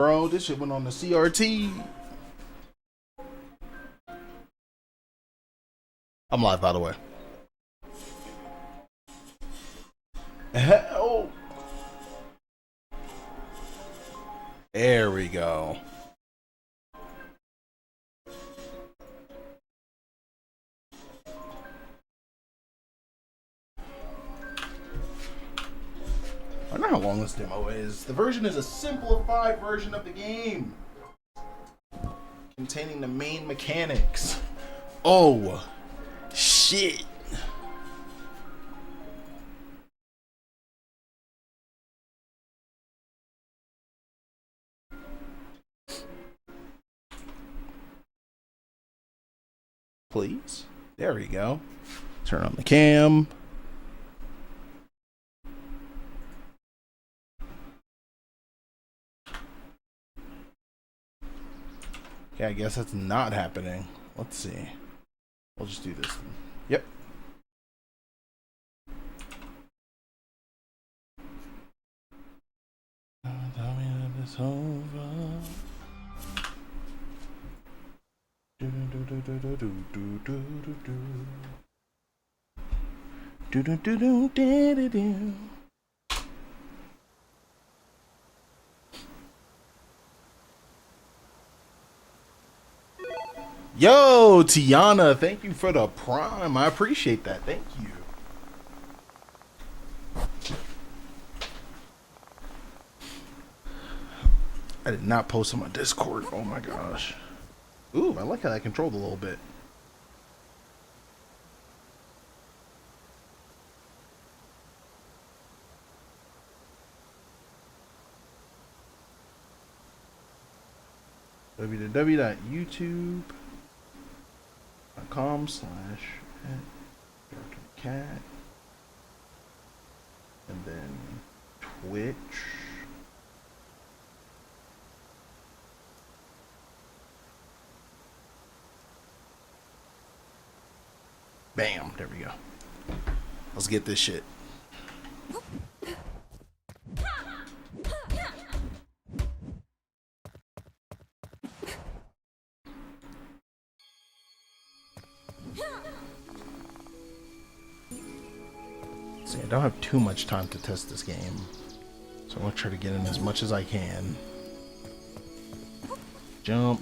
Bro, this shit went on the CRT. I'm live, by the way. Oh. There we go. I don't know how long this demo is. The version is a simplified version of the game, containing the main mechanics. Oh, shit. Please. There we go. Turn on the cam. Okay, I guess that's not happening. Let's see. We'll just do this then. Yep. Tell me that it's over. Yo, Tiana, thank you for the prime. I appreciate that. Thank you. I did not post on my Discord. Oh my gosh. Ooh, I like how that controlled a little bit. www.youtube.com/cat and then Twitch. Bam, there we go. Let's get this shit. See, I don't have too much time to test this game, so I'm gonna try to get in as much as I can. Jump.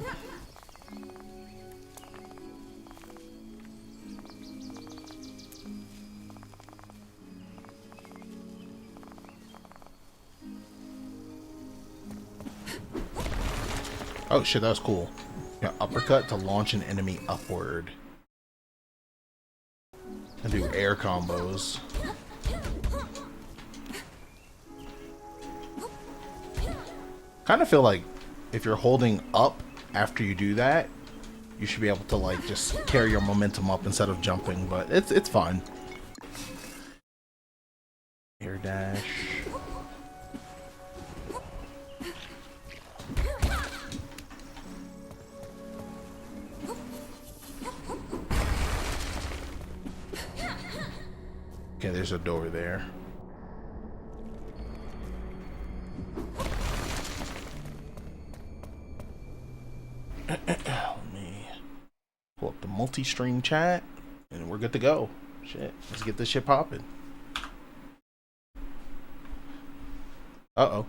Oh shit, that was cool. Yeah, uppercut to launch an enemy upward. And do air combos. Kind of feel like if you're holding up after you do that, you should be able to like just carry your momentum up instead of jumping, but it's fine. Air dash. Okay, there's a door there. Let me pull up the multi-stream chat and we're good to go. Shit, let's get this shit popping. Uh-oh.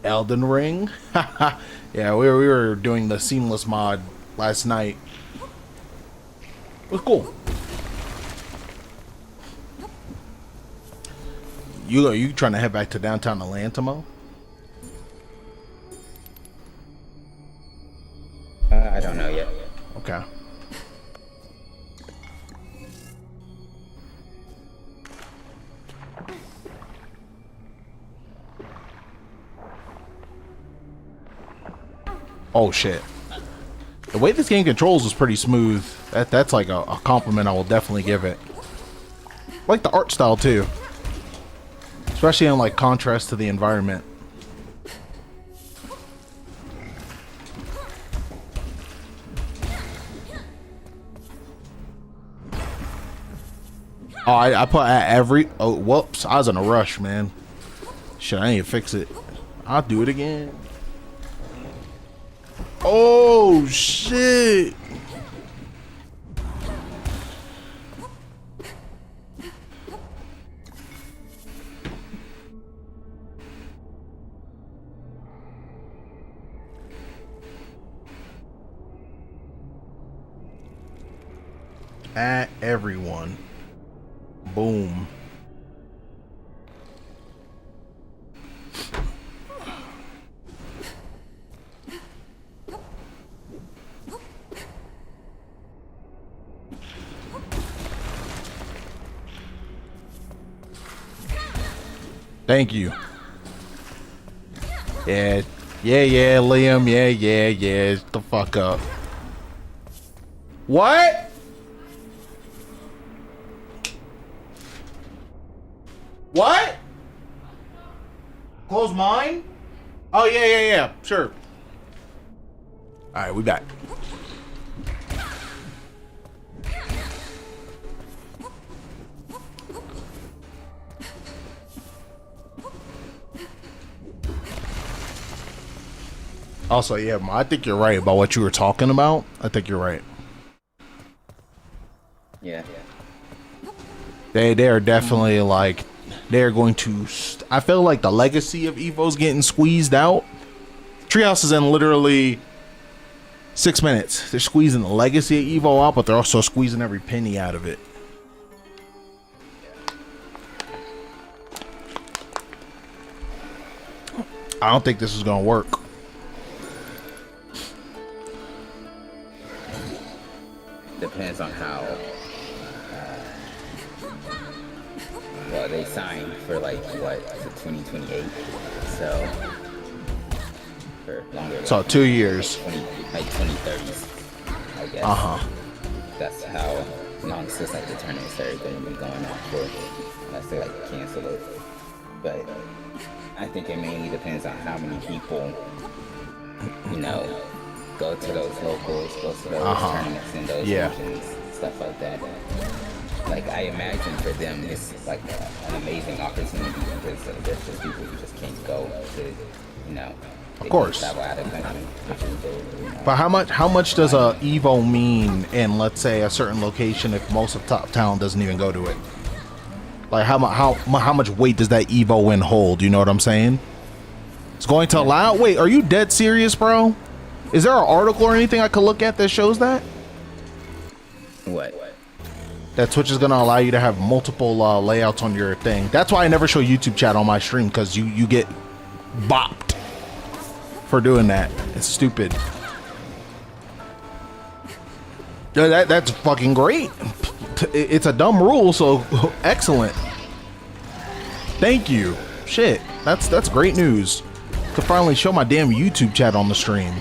Elden Ring? Yeah, we were doing the seamless mod last night. It was cool. You trying to head back to downtown Atlanta, Mo? I don't know yet. Okay. Oh shit. The way this game controls is pretty smooth. That's like a compliment I will definitely give it. I like the art style too. Especially in like contrast to the environment. Oh, I put at every... Oh, whoops. I was in a rush, man. Shit, I need to fix it. I'll do it again. Oh, shit. At everyone. Boom. Thank you. Yeah, Liam. Yeah. Shut the fuck up. What? What? Close mine? Oh, yeah. Sure. Alright, we back. Also, yeah, I think you're right about what you were talking about. I think you're right. Yeah. They are definitely like, they're going to. I feel like the legacy of Evo's getting squeezed out. Treehouse is in literally 6 minutes. They're squeezing the legacy of Evo out, but they're also squeezing every penny out of it. I don't think this is gonna work. Depends on how. Well, they signed for like what, to 2028, so for longer. So 2 years. 2030s, I guess. That's how long since like the tournaments are going to be going on for, unless they like cancel it. But I think it mainly depends on how many people, go to those locals, go to those tournaments in those regions, stuff like that. Like, I imagine for them it's like an amazing opportunity because there's just people who just can't go to, of course. Travel out of country, which is very, But how much does a Evo mean in, let's say, a certain location if most of top talent doesn't even go to it? Like how much weight does that Evo win hold? You know what I'm saying? It's going to allow. Wait, are you dead serious, bro? Is there an article or anything I could look at that shows that? What? That Twitch is going to allow you to have multiple layouts on your thing. That's why I never show YouTube chat on my stream, because you get bopped for doing that. It's stupid. That's fucking great. It's a dumb rule, so excellent. Thank you. Shit, that's great news. Could finally show my damn YouTube chat on the stream.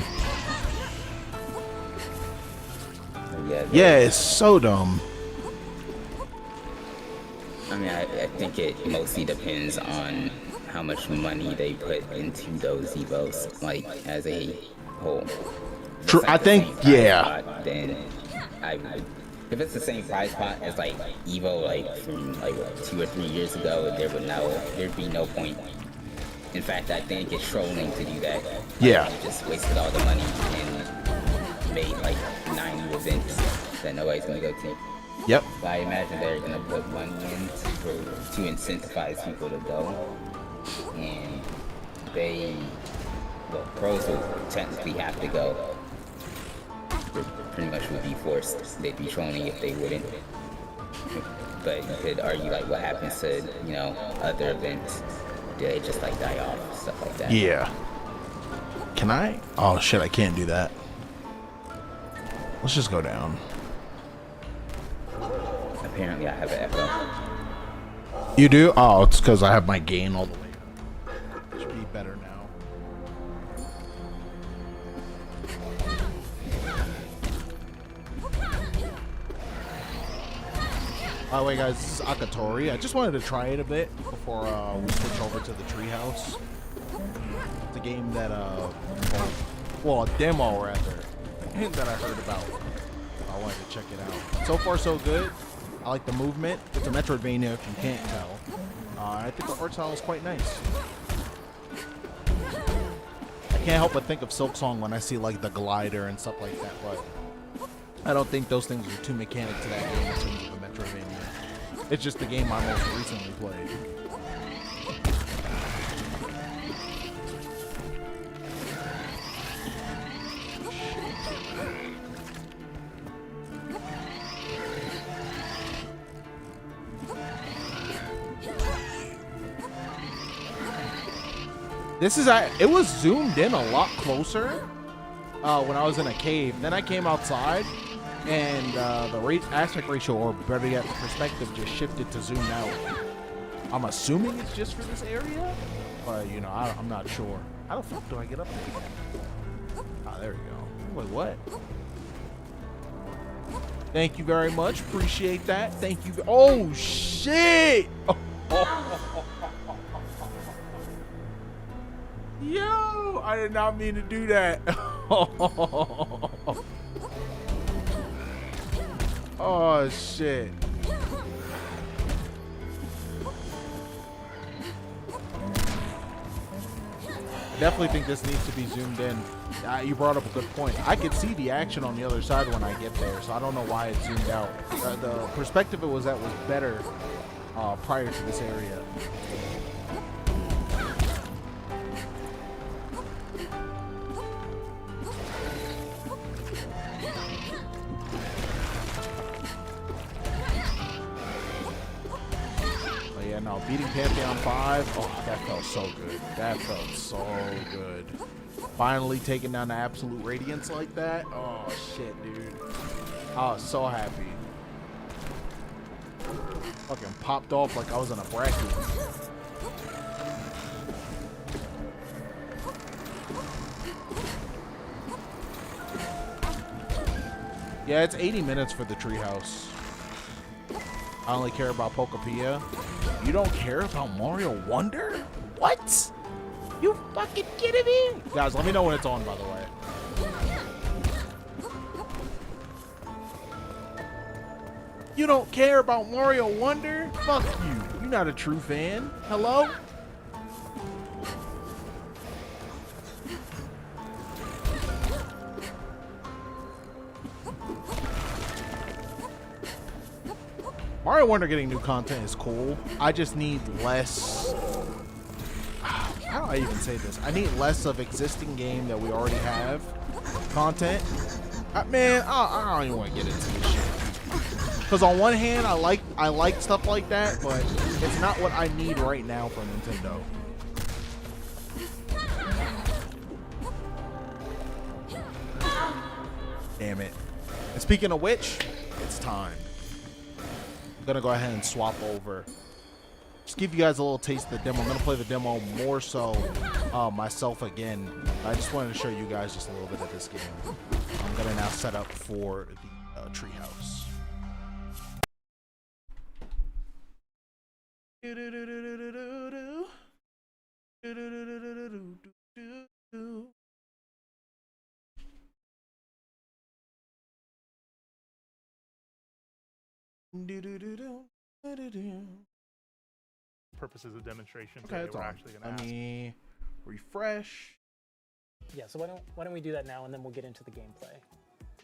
Yeah, it's so dumb. I mean, I think it mostly depends on how much money they put into those Evos, like, as a whole. True, like I think, yeah. Then if it's the same prize pot as like Evo, like from like 2 or 3 years ago, there'd be no point. In fact, I think it's trolling to do that. Yeah. You just wasted all the money and made like 9 new events that nobody's gonna go to. Yep. But I imagine they're gonna put money in to incentivize people to go, and pros will technically have to go. They pretty much would be forced. They'd be trolling if they wouldn't. But you could argue like what happens to other events. Do they just like die off, stuff like that? Yeah. Can I? Oh shit, I can't do that. Let's just go down. Apparently I have an echo. You do? Oh, it's because I have my gain all the way up. Should be better now. By the way, guys, this is Akatori. I just wanted to try it a bit before we switch over to the treehouse. It's a game that, well, a demo rather, that I heard about. I wanted to check it out. So far, so good. I like the movement. It's a Metroidvania, if you can't tell. I think the art style is quite nice. can't help but think of Silk Song when I see like the glider and stuff like that, but I don't think those things are too mechanic to that game in terms of a Metroidvania. It's just the game I most recently played. It was zoomed in a lot closer when I was in a cave. Then I came outside, and the aspect ratio, or better yet, the perspective, just shifted to zoom out. I'm assuming it's just for this area, but you know, I'm not sure. How the fuck do I get up there? Ah, there we go. Wait, what? Thank you very much. Appreciate that. Thank you. Oh shit! Yo, I did not mean to do that. Oh shit. Definitely think this needs to be zoomed in. You brought up a good point. I could see the action on the other side when I get there, so I don't know why it's zoomed out. The perspective it was at was better prior to this area. No, beating Pantheon 5, oh, that felt so good. That felt so good. Finally taking down the Absolute Radiance like that. Oh, shit, dude. I was so happy. Fucking popped off like I was in a bracket. Yeah, it's 80 minutes for the treehouse. I only care about Pokopia. You don't care about Mario Wonder? What? You fucking kidding me? Guys, let me know when it's on, by the way. You don't care about Mario Wonder? Fuck you. You're not a true fan. Hello? Mario Wonder getting new content is cool. I just need less. How do I even say this? I need less of existing game that we already have content. Man, I don't even want to get into this shit. Because on one hand, I like stuff like that, but it's not what I need right now from Nintendo. Damn it. And speaking of which, it's time. I'm gonna go ahead and swap over. Just give you guys a little taste of the demo. I'm gonna play the demo more so myself again. I just wanted to show you guys just a little bit of this game. I'm gonna now set up for the treehouse. Purposes of demonstration. Okay, We're actually gonna let me refresh. Yeah, so why don't we do that now, and then we'll get into the gameplay.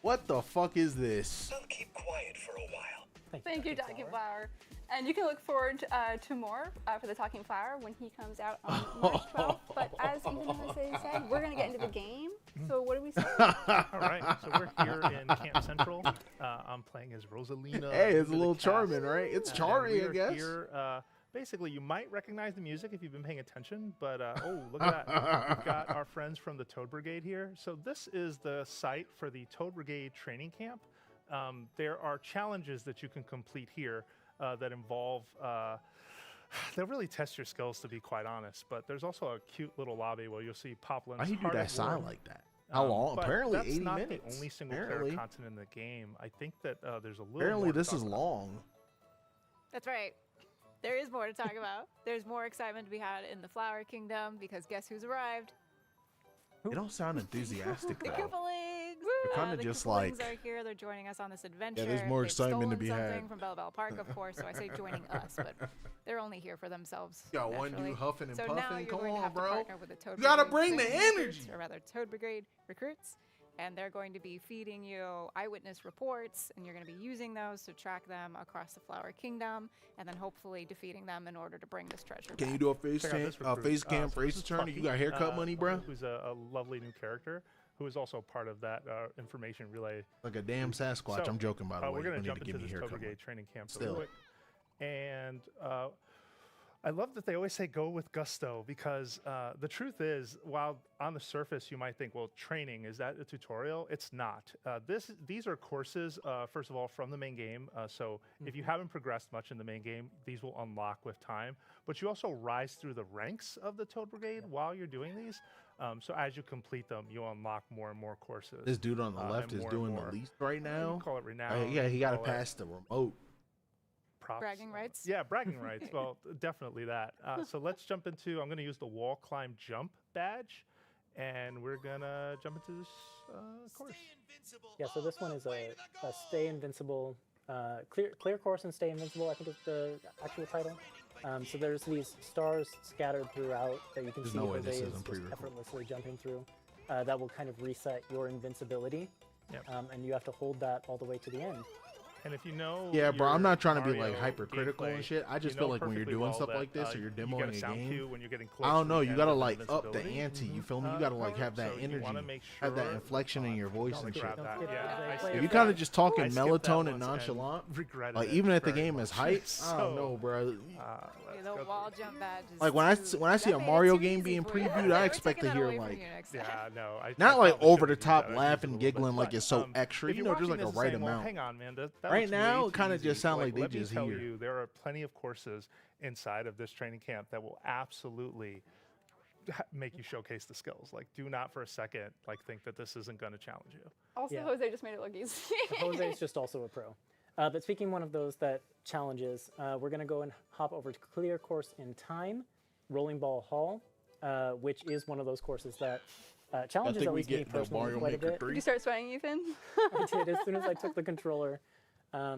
What the fuck is this? I'll keep quiet for a while. Thank you, Talking Flower. And you can look forward to more for the Talking Flower when he comes out on March 12th. But as Ethan said, we're going to get into the game. So what do we say? All right, so we're here in Camp Central. I'm playing as Rosalina. Hey, it's a little charming, right? It's charming, I guess. Here, basically, you might recognize the music if you've been paying attention, but oh, look at that. We've got our friends from the Toad Brigade here. So this is the site for the Toad Brigade training camp. There are challenges that you can complete here that involve, they'll really test your skills, to be quite honest, but there's also a cute little lobby where you'll see Poplin's Why do you do Heart that of sign War. like that? How long? Apparently 80 minutes. That's not the only single-player content in the game. I think that there's a little Apparently more to this talk is about. long. That's right. There is more to talk about. There's more excitement to be had in the Flower Kingdom because guess who's arrived? You don't sound enthusiastic The though. Koopalings! They're kind of The just Koopalings like, are here. They're joining us on this adventure. there's more They've excitement to stolen be had. something from Bell Bell Park, of course. So I say joining us, but they're only here for themselves. got one naturally. dude huffing and So now puffing. you're Come going to on, have to bro. partner with the Toad You gotta Brigade bring the training recruits, energy. or rather, Toad Brigade recruits. And they're going to be feeding you eyewitness reports, and you're going to be using those to track them across the Flower Kingdom, and then hopefully defeating them in order to bring this treasure Can back. you do a face Check out cam, this recruit. face cam So for this Ace is Attorney? You Puffy, got haircut money, bro? Who's a lovely new character who is also part of that information relay. Like a damn Sasquatch. So, I'm joking, by the way. We're going You to need jump to give into me this Toad haircut money. Brigade training camp Still. real quick. And I love that they always say go with gusto, because the truth is, while on the surface you might think, well, training, is that a tutorial? It's not. These are courses, first of all, from the main game. So if you haven't progressed much in the main game, these will unlock with time. But you also rise through the ranks of the Toad Brigade while you're doing these. So as you complete them, you'll unlock more and more courses. This dude on the left and is more doing and the more. least right You now. can call it renown. Yeah, he got to call it pass the remote. props. Bragging rights? Yeah, bragging rights. Well, definitely that. So let's jump into, I'm going to use the wall climb jump badge, and we're going to jump into this course. Yeah, so this one is a stay invincible, clear course and stay invincible, I think is the actual title. So there's these stars scattered throughout that you can There's see no way Jose this is isn't just pre-recorded. effortlessly jumping through. That will kind of reset your invincibility, Yep. and you have to hold that all the way to the end. And if you know, Yeah, bro, I'm your not trying to be Mario like hypercritical and gameplay, shit. I just you feel know like when you're perfectly doing well stuff that, like this or you're you get demoing a sound a cue game, when you're getting close I don't to know. the You end gotta of like up the invincibility. ante. You feel me? You gotta like have that So you energy, wanna make have that sure- inflection in your voice Don't and shit. grab that. Don't Yeah, get I it. skipped If you that. kind of just talking I skipped that melatonin once nonchalant, regretted like it even if the very game much. is hype, I So, don't know, bro. let's Yeah, go the through wall it. jump badge is Like when I too- when I see that a made it Mario too game easy being for you. previewed, We're I expect to taking that hear away from like you next Yeah, time. no, I not like probably over the should've used top that. I laughing, used it a little giggling bit, like but, it's so extra. if You you're know, just like watching a this right and saying, well, amount. hang on, man. That Right looks way now, it too kinda just easy. sound like they let me just tell here. you, there are plenty of courses inside of this training camp that will absolutely make you showcase the skills. Like, do not for a second like think that this isn't going to challenge you. Also, Yeah. Jose just made it look easy. Jose is just also a pro. But speaking one of those that challenges, we're going to go and hop over to Clear Course in Time, Rolling Ball Hall, which is one of those courses that challenges think at we least me get the personally Mario quite a Maker bit. 3. Did you start sweating, Ethan? I did as soon as I took the controller.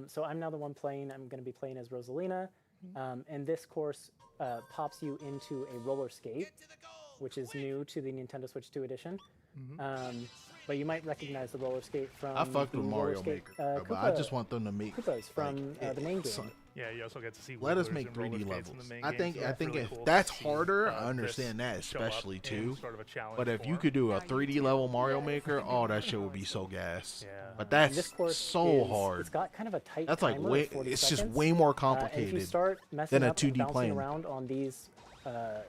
So I'm now the one playing. I'm going to be playing as Rosalina. And this course pops you into a roller skate, which is new to the Nintendo Switch 2 edition. But you might recognize the roller skate from I fucked the with roller Mario skate, Maker, but I just want them to make Koopas from like, the main so- game. Yeah, you also get to see. Let us wigglers make and roller 3D skates in levels. the main I game, think so I that's think really if cool to that's see, harder, I this understand that show up especially in too. sort of a challenge But if you form. could do a Now you 3D do. level Mario Yeah, Maker, it's oh, that really shit would be cool. so gas. Yeah. But And this that's course so is, hard. It's got kind of a tight That's like timer way. of 40 It's seconds. just way more And if you complicated start messing than a up and 2D bouncing plane. around on these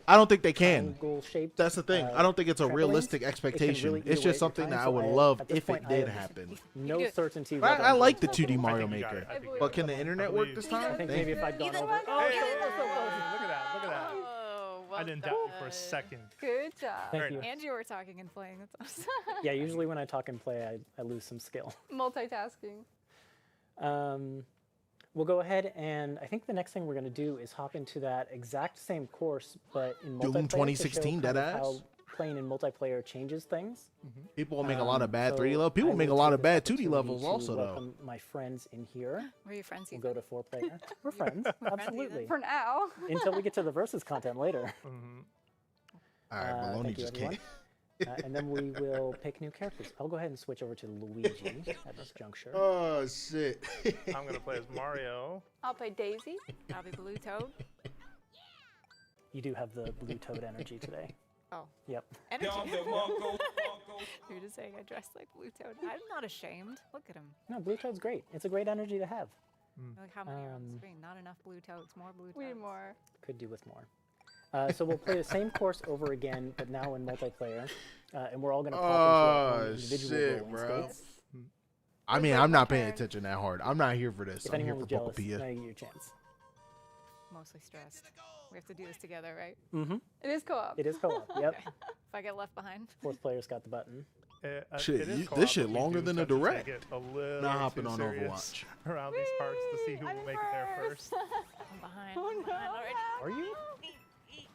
I don't think they can. triangle-shaped, That's the thing. I don't think it's a trampolines, realistic it can expectation. really eat It's away at just your something time. that I So would love at this if point, it did I have happen. no do it. certainty. But whether I I'm like the going 2D to- Mario think you got Maker. it. I think you But got But can the I internet believe work this you. time? I think Thank maybe you. if I'd gone Ethan over. won. Oh, Hey, so close, so close. look at that! Look at that! Oh, well I didn't doubt you for a done. second. Good job. Thank Very you. nice. And you were talking and playing. That's awesome. Yeah, usually when I talk and play, I lose some skill. Multitasking. We'll go ahead and I think the next thing we're going to do is hop into that exact same course, but in Doom multiplayer. 2016 to show kind of deadass? how playing in multiplayer changes things. People will make a lot of bad So 3D levels. People I make a will lot take of this bad 2D opportunity levels to also, though. welcome my friends in here. Were you friends? We'll Ethan? go to 4-player. We're friends, absolutely. For now. Until we get to the versus content later. All right, Maloney thank you, just everyone. came. And then we will pick new characters. I'll go ahead and switch over to Luigi at this juncture. Oh shit! I'm gonna play as Mario. I'll play Daisy. I'll be Blue Toad. You do have the blue toad energy today. Oh, Yep. energy. You're just saying I dress like Blue Toad. I'm not ashamed. Look at him. No, blue toad's great. It's a great energy to have. Look how many are on the screen. Not enough Blue Toads. More Blue Toads. We need more. Could do with more. So we'll play the same course over again, but now in multiplayer. And we're all going to pop into our own individual shit, rolling bro. skates. I mean, like I'm my not paying turn. attention that hard. I'm not here for this. If I'm here anyone for was jealous, now Pokopia. you get your chance. Mostly stressed. We have to do this together, right? Mm-hmm. It is co-op. It is co-op. Yep. If I get left behind. Fourth player's got the button. Shit, it is this co-op, shit but we longer do than a tend to take direct. it a little Not hopping too on serious Overwatch. around these parts to see who I'm will make it there first. I'm behind. Oh I'm behind no. already. Are you?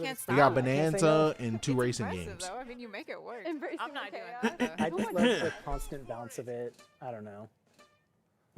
know can't there's- stop. We got I can't say Bonanza and 2 It's racing impressive, games. though. I mean, you make it work. Embracing I'm not the doing chaos. that. I Oh just my like the constant bounce of it. I don't know.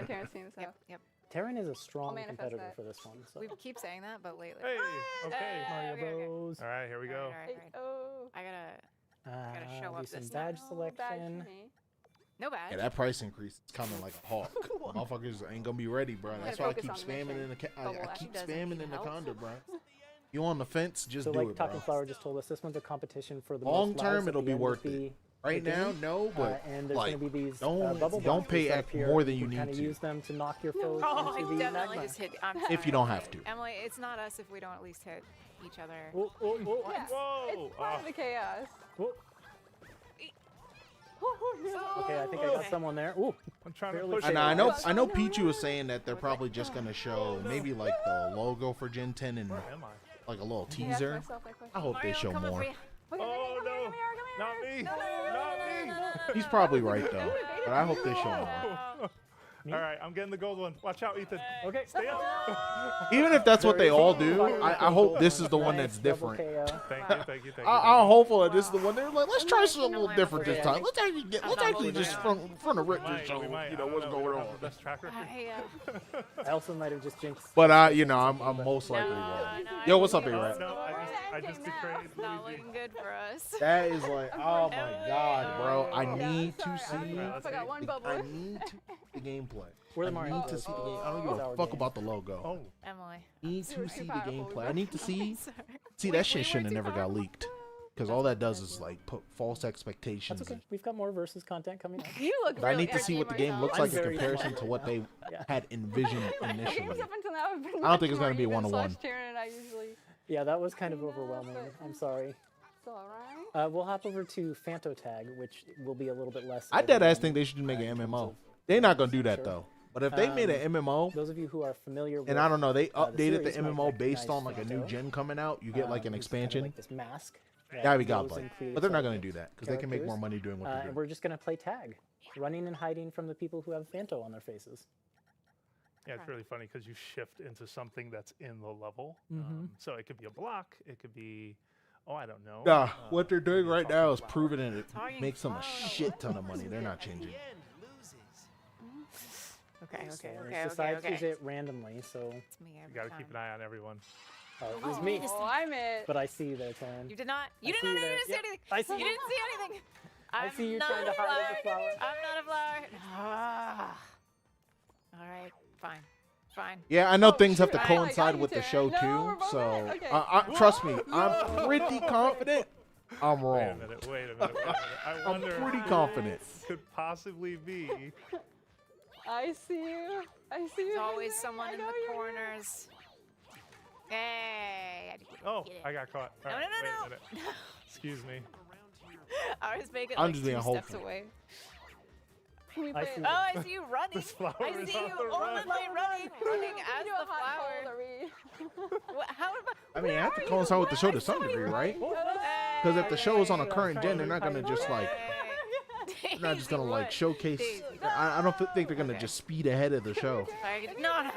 Yeah, Terrence team. So. Yep. Terran is a strong manifest competitor that. for this one. So. We keep saying that, but lately. Hey, okay. Mario okay, okay. Bros. All right, here we go. Alright, alright. Oh. I gotta show do up some this badge time. selection. No badge. Yeah, that price increase is coming like a hawk. Motherfuckers ain't gonna be ready, bro. That's why I focus keep on the spamming mission. in the Bubble I actually keep doesn't spamming need in the help. conda, bro. You on the fence? Just So do like it, Talking bro. Flower just told us, this one's a competition for the Long most term, lives at it'll the be end worth of it. the Right now, game. no, but and there's like, going to be these don't bubble pay boxes that X appear. more than you can need kind of to. use them to knock your foes Oh, I into the definitely magma. just hit. I'm if sorry. you don't have to. Emily, it's not us if we don't at least hit each other. Oh, oh, oh. Yeah. Whoa! It's part of the chaos. Oh. Oh, Okay, I think I got someone there. Ooh, I'm trying to Barely push saved. it. And I know No, Pichu no, was saying that they're probably just gonna show maybe like the logo for Gen 10 and Where am I? like a little I asked teaser. myself that question. I hope they Mario, show come up more. here. Look at me, Oh come here, no! come here, come Not here. me! No, no, no, no, Not me! He's probably right though, but I hope they show more. All right, I'm getting the gold one. Watch out, Ethan. okay. Stay up. Even if that's what they all do, Fire I goes hope gold this is the one Nice, that's double different. KO. Thank you, thank you, thank you. I'm hopeful that this is the one. They're like, let's try something a little I'm different this afraid. time. Let's actually just front of Rick We just show we might. you know I don't what's know, going we don't on. have the best track record. I also might have just jinxed. But you know, I'm most likely No, wrong. no, Yo, I what's up, think A-Rat? it's No, I We're just ending now. betrayed It's not Luigi. looking good for us. That is like, oh my god, bro! I Yeah, need to sorry, see. I forgot one bubble. I need to the gameplay. Where the I Mario need to Bros. see the game. I don't It's give a our fuck game. about the logo. Oh, Emily. Need You were to too see the powerful. gameplay. I need to see. Sorry. See, We that shit were shouldn't have too never got powerful. leaked. Because all that does is like put false expectations. That's okay. We've got more versus content coming up. You look But I really need to see what the edgy, game looks Marcel. like in I'm very comparison to excited what they Yeah. had envisioned Games initially. up until now have been I don't think much it's gonna more be even, one-to-one. slash Taryn and I usually. Yeah, that was kind of No, overwhelming. but- I'm sorry. It's alright. We'll hop over to Phanto Tag, which will be a little bit less. I dead ass overwhelming. think they should make in an terms MMO. of- They're not gonna do that Sure. though. But if they made an MMO, Those of you who are familiar with, and I don't know, they the updated the series might MMO based recognize on like a new Phanto. gen coming out, you get like an it's kind of expansion. like this mask. that That'd be goes godlike. and creates But they're not all gonna the do that because they can make more characters. money doing what they're And doing. we're just gonna play tag, running and hiding from the people who have Phanto on their faces. yeah, it's really funny because you shift into something that's in the level. Mm-hmm. So it could be a block. It could be, oh, I don't know. Nah, what they're doing maybe a right now is talking proving it Talking makes them a flower. shit ton of money. They're not changing. Okay, okay, So okay, just decide to use okay. it randomly. So It's me every You gotta time. keep an eye on everyone. it was me, Oh, I'm it. but I see you there, Taryn. You did not. You I did see not. you You there. didn't see Yep, anything. I see You you. didn't see anything. I see you not trying to a hide as a flower. I'm not a flower. Ah. All right, fine, fine. Yeah, I know Oh, things have to shoot, I got coincide you, with the Taryn. show No, too. we're both So in it. Okay. trust me, I'm pretty confident I'm Wait a wrong. minute, wait a minute, wait a minute. I I'm wonder pretty who confident. could possibly be. I see you. I see you. There's always Vincent. someone I in know the you're here. corners. Hey, I did it. Oh, Get it. I got caught. All No, right, no, wait no, a minute. Excuse me. I was making I'm like just 2 being steps hopeful. away. Can we I play see it? you. Oh, I see you running. This flower I is see on you the run. running as Do the a hot flower. cold, are we? How am I mean, I have to coincide with the show to some degree, right? Because if the show is on a current gen, they're not gonna just like, they're not just gonna like showcase. Daisy. I don't think they're gonna Okay. just speed ahead of the show. No, no.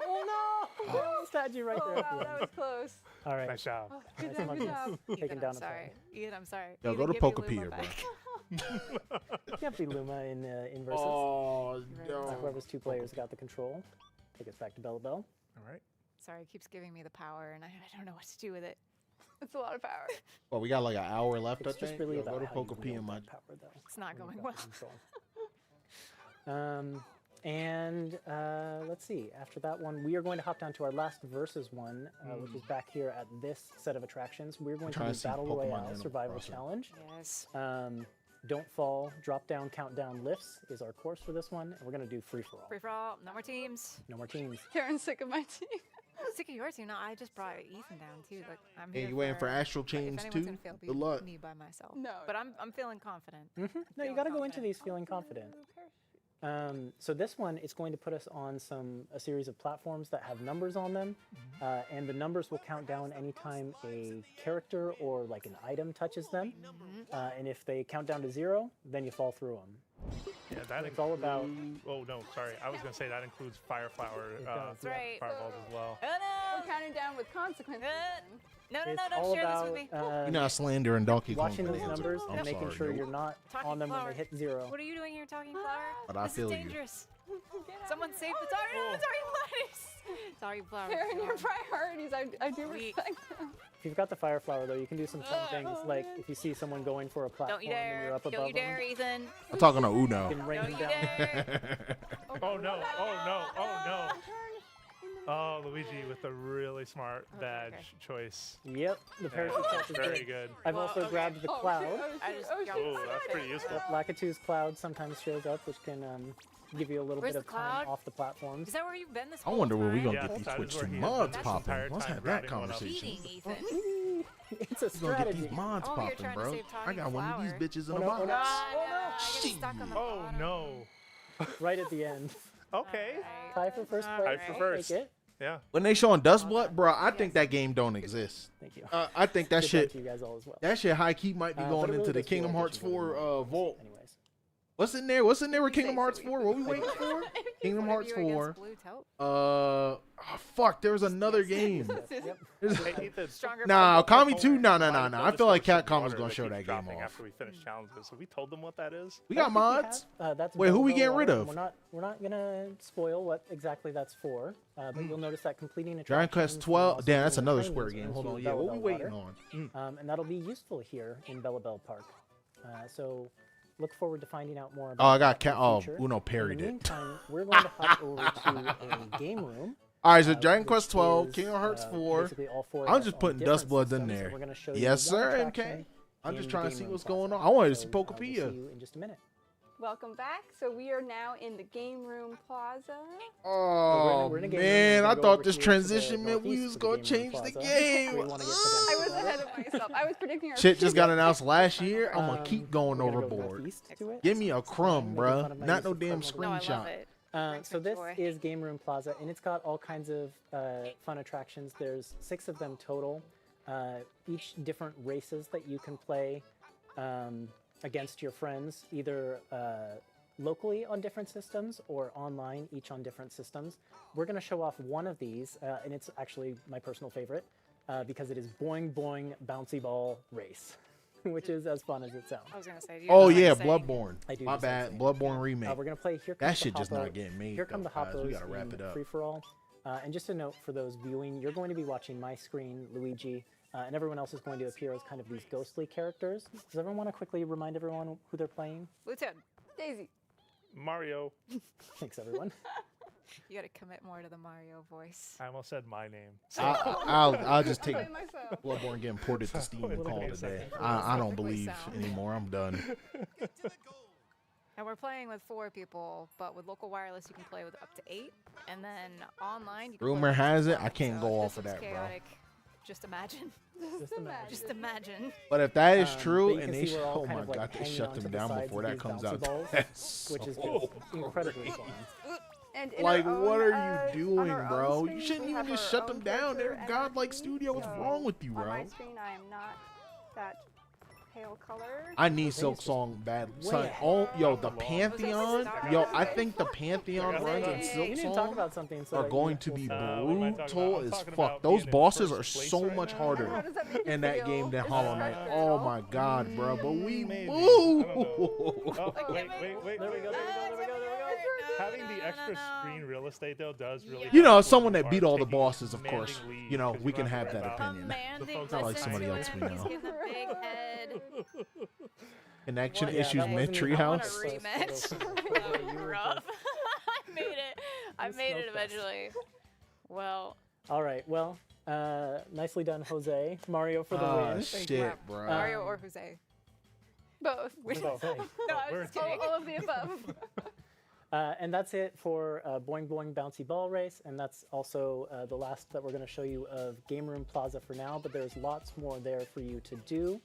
Oh no! I almost had you right Oh, there. at wow, the that end. was close. All right. Nice job. Good Nice job, one. good job. Taking Ethan, down I'm a sorry. Ethan, I'm sorry. Yo, Ethan, go to give me Pokepedia, Luma bro. back. You can't be Luma in versus. Oh Whoever's 2 players got the control. Take us back to Bella Bell. All right. Sorry, it keeps giving me the power, and I don't know what to do with it. It's a lot of power. Well, we got like an hour left. I It's just think. really Yo, about go to how you Pokepedia, wield my that power, though. It's not when going you've well. got control. And let's see. After that one, we are going to hop down to our last versus one, which is back here at this set of attractions. We're going to Trying do to see Battle Pokemon Royale Animal Survival Crossing. Challenge. Yes. Don't fall, drop down, countdown lifts is our course for this one. And we're going to do free for all. Free for all. No more teams. No more teams. Karen's sick of my team. Sick of your team. No, I just brought Ethan down too. Like I'm Hey, here you waiting for Astral if Chains anyone's too? gonna fail, be Good luck. me by myself. No. But I'm feeling confident. No, you Feeling got to go into confident. these feeling confident. So this one is going to put us on a series of platforms that have numbers on them, and the numbers will count down anytime a character or like an item touches them. And if they count down to 0, then you fall through them. Yeah, that It's all about. Oh no, sorry. I was gonna say that includes fire flower, It does. That's right. fireballs as well. Oh We're no! counting down with consequences. No, It's don't all share about this with me. You're not slandering Donkey Kong. watching those fans. numbers I'm and making sorry, sure nope. you're not Talking on them when flower. they hit 0. What are you doing here, talking flower? But I This feel is you. dangerous. Get out Someone of save here. the talking Talking flower. Karen, your priorities, I do Weak. respect them. If you've got the fire flower though, you can do some fun things like if you see someone going for a platform Don't you and you're dare! up above Don't you them, dare, Ethan! I'm talking to you Uno. can rain Don't them you down. dare! Oh no! Oh no! Oh no! Oh, Luigi with a really smart badge okay. choice. Yep, the parachute catch is Very good. good. I've Well, also okay. grabbed the Oh, cloud. shoot, oh, I shoot, just oh, got- shoot. Oh, that's pretty useful. Lakitu's cloud sometimes shows up, which can give you a little Where's bit of the time cloud? off the platforms. Is that where you've been this I whole wonder where we time? gonna Yeah, get these that Twitch is where 2 he mods has been popping. entire Let's time have that grabbing one up. conversation. Cheating, Ethan. It's a We're gonna get strategy. these mods I'm over here popping, trying to bro. save I Talking got one of these Flower. bitches in Oh, a no, box. oh, no. I get stuck on the Oh bottom. no. Right at the end. Okay. Tie for first All place. right. Tie for first. Take it. Yeah. When they showing Dust Blood, bro, I think that game don't exist. Thank you. I think that Good shit, luck to you guys all as well. that shit high key might be But going it really into the does feel Kingdom like Hearts it should go 4 in vault. Anyways. What's in there? What's in there with Say Kingdom so Hearts we 4? can What we play waiting it. for? Kingdom What are Hearts you against 4. Blue Taupe? Oh, fuck, there was another game. Yep. Hey, Ethan. Stronger Nah, bond. Kami 2? No. Mine I told feel us like there was some Capcom was water gonna that show keeps that game dropping off. After we finish challenges, so we told them what that is. We got I think we mods. have, that's Wait, who we Belleville getting rid Water, of? and We're not gonna spoil what exactly that's for, but you'll notice that completing Dragon attractions Quest and 12. also Damn, that's doing another trainings Square game. Hold into on. Yeah, what we Belleville waiting Water. on? And that'll be useful here in Belleville Park. So look forward to finding out more Oh, about I got that in the future. Uno In parried the it. meantime, we're going to hop over to a game room. All right, so Dragon which Quest 12, is, Kingdom Hearts 4. basically all four of I'm us just on putting different Dust Bloods in systems, there. and we're gonna show Yes, you one sir, attraction MK. I'm just in trying the to see game room what's plaza. going on. I wanted to see So, we'll Pokepia. see you in just a minute. Welcome back. So we are now in the game room plaza. Oh, we're in a game room. man, We're I gonna go thought over this here to the transition meant we northeast was of the going to game room change the plaza. game. We wanna get to I them. was ahead of myself. I was predicting our Shit just got future. announced last year. I'm going to keep going we're gonna go overboard. northeast to it. Give me a crumb, Making bruh. fun of my Not use no of damn crumb No, I love screenshot. it. Brings So me this joy. is Game Room Plaza, and it's got all kinds of fun attractions. There's 6 of them total, each different races that you can play against your friends, either locally on different systems or online, each on different systems. We're going to show off one of these, and it's actually my personal favorite because it is Boing Boing Bouncy Ball Race, which is as fun as it sounds. I was gonna say. Oh, do you know yeah, what I'm saying? Bloodborne. I do My the same bad. thing. Bloodborne remake. We're gonna play Here Comes That the shit just Hoppo. not getting made, Here come though, the guys. We Hoppos gotta wrap in it up. free for all. And just a note for those viewing, you're going to be watching my screen, Luigi, and everyone else is going to appear as kind of these ghostly characters. Does everyone want to quickly remind everyone who they're playing? Blue Toad, Daisy. Mario. Thanks, everyone. you gotta commit more to the Mario voice. I almost said my name. I'll just take Play myself. Bloodborne getting ported to Steam and call it a day. Second. I don't Perfectly believe sound. anymore. I'm done. And we're playing with 4 people, but with local wireless you can play with up to 8, and then online you can Rumor play with up to has it, 12. I can't So go if off this of looks that, bro. chaotic, just imagine. Just imagine. Just imagine. But if that is But true, you and can they see we're all oh kind my of, like, god, they hanging shut onto them the down sides before of that these comes bouncy out. balls, That's which is so- just incredibly fun. And in like, our what own, are you on doing, our own bro? You screen, shouldn't we even have just our shut them own down. character They're and godlike everything. studio. What's So wrong with you, On bro? my screen, I am not that pale colored. I need is Silk just Song bad. way Son, ahead. oh, yo, the Jose, Pantheon. stop. Yo, I think the Pantheon Jose, runs on Hey, Silk We need to talk Song about something. So are that going you to be will- what am I talking about? brutal I'm as talking fuck. about Those being in bosses first are place so right much now. How harder does that make you in that feel? game than Is Hollow it Knight. frustrating Oh at all? my god, bro. But we Maybe. boo. I don't know. Oh, Like, wait, yeah, wait, wait, There we wait, go, wait. there we go, there we go, there we go. Having the extra screen real estate though does really. You know, help as someone when that you beat are all the taking bosses, of commanding course. leads, You know, 'cause we don't can to have worry that about- opinion. Commanding, folks Not like listen somebody to else him, we he's know. getting a big head. Connection What? Yeah, issues that mid wasn't even- I want a treehouse. rematch. Yeah, you Oh, were rough. I made it. I You made it smoked us. eventually. Well, All right. Well, nicely done, Jose. Mario for the Ah, win. shit, bro. Mario or Jose. Both. Which Both. No, I was just kidding. All of the above. And that's it for Boing Boing Bouncy Ball Race, and that's also the last that we're going to show you of Game Room Plaza for now, but there's lots more there for you to do.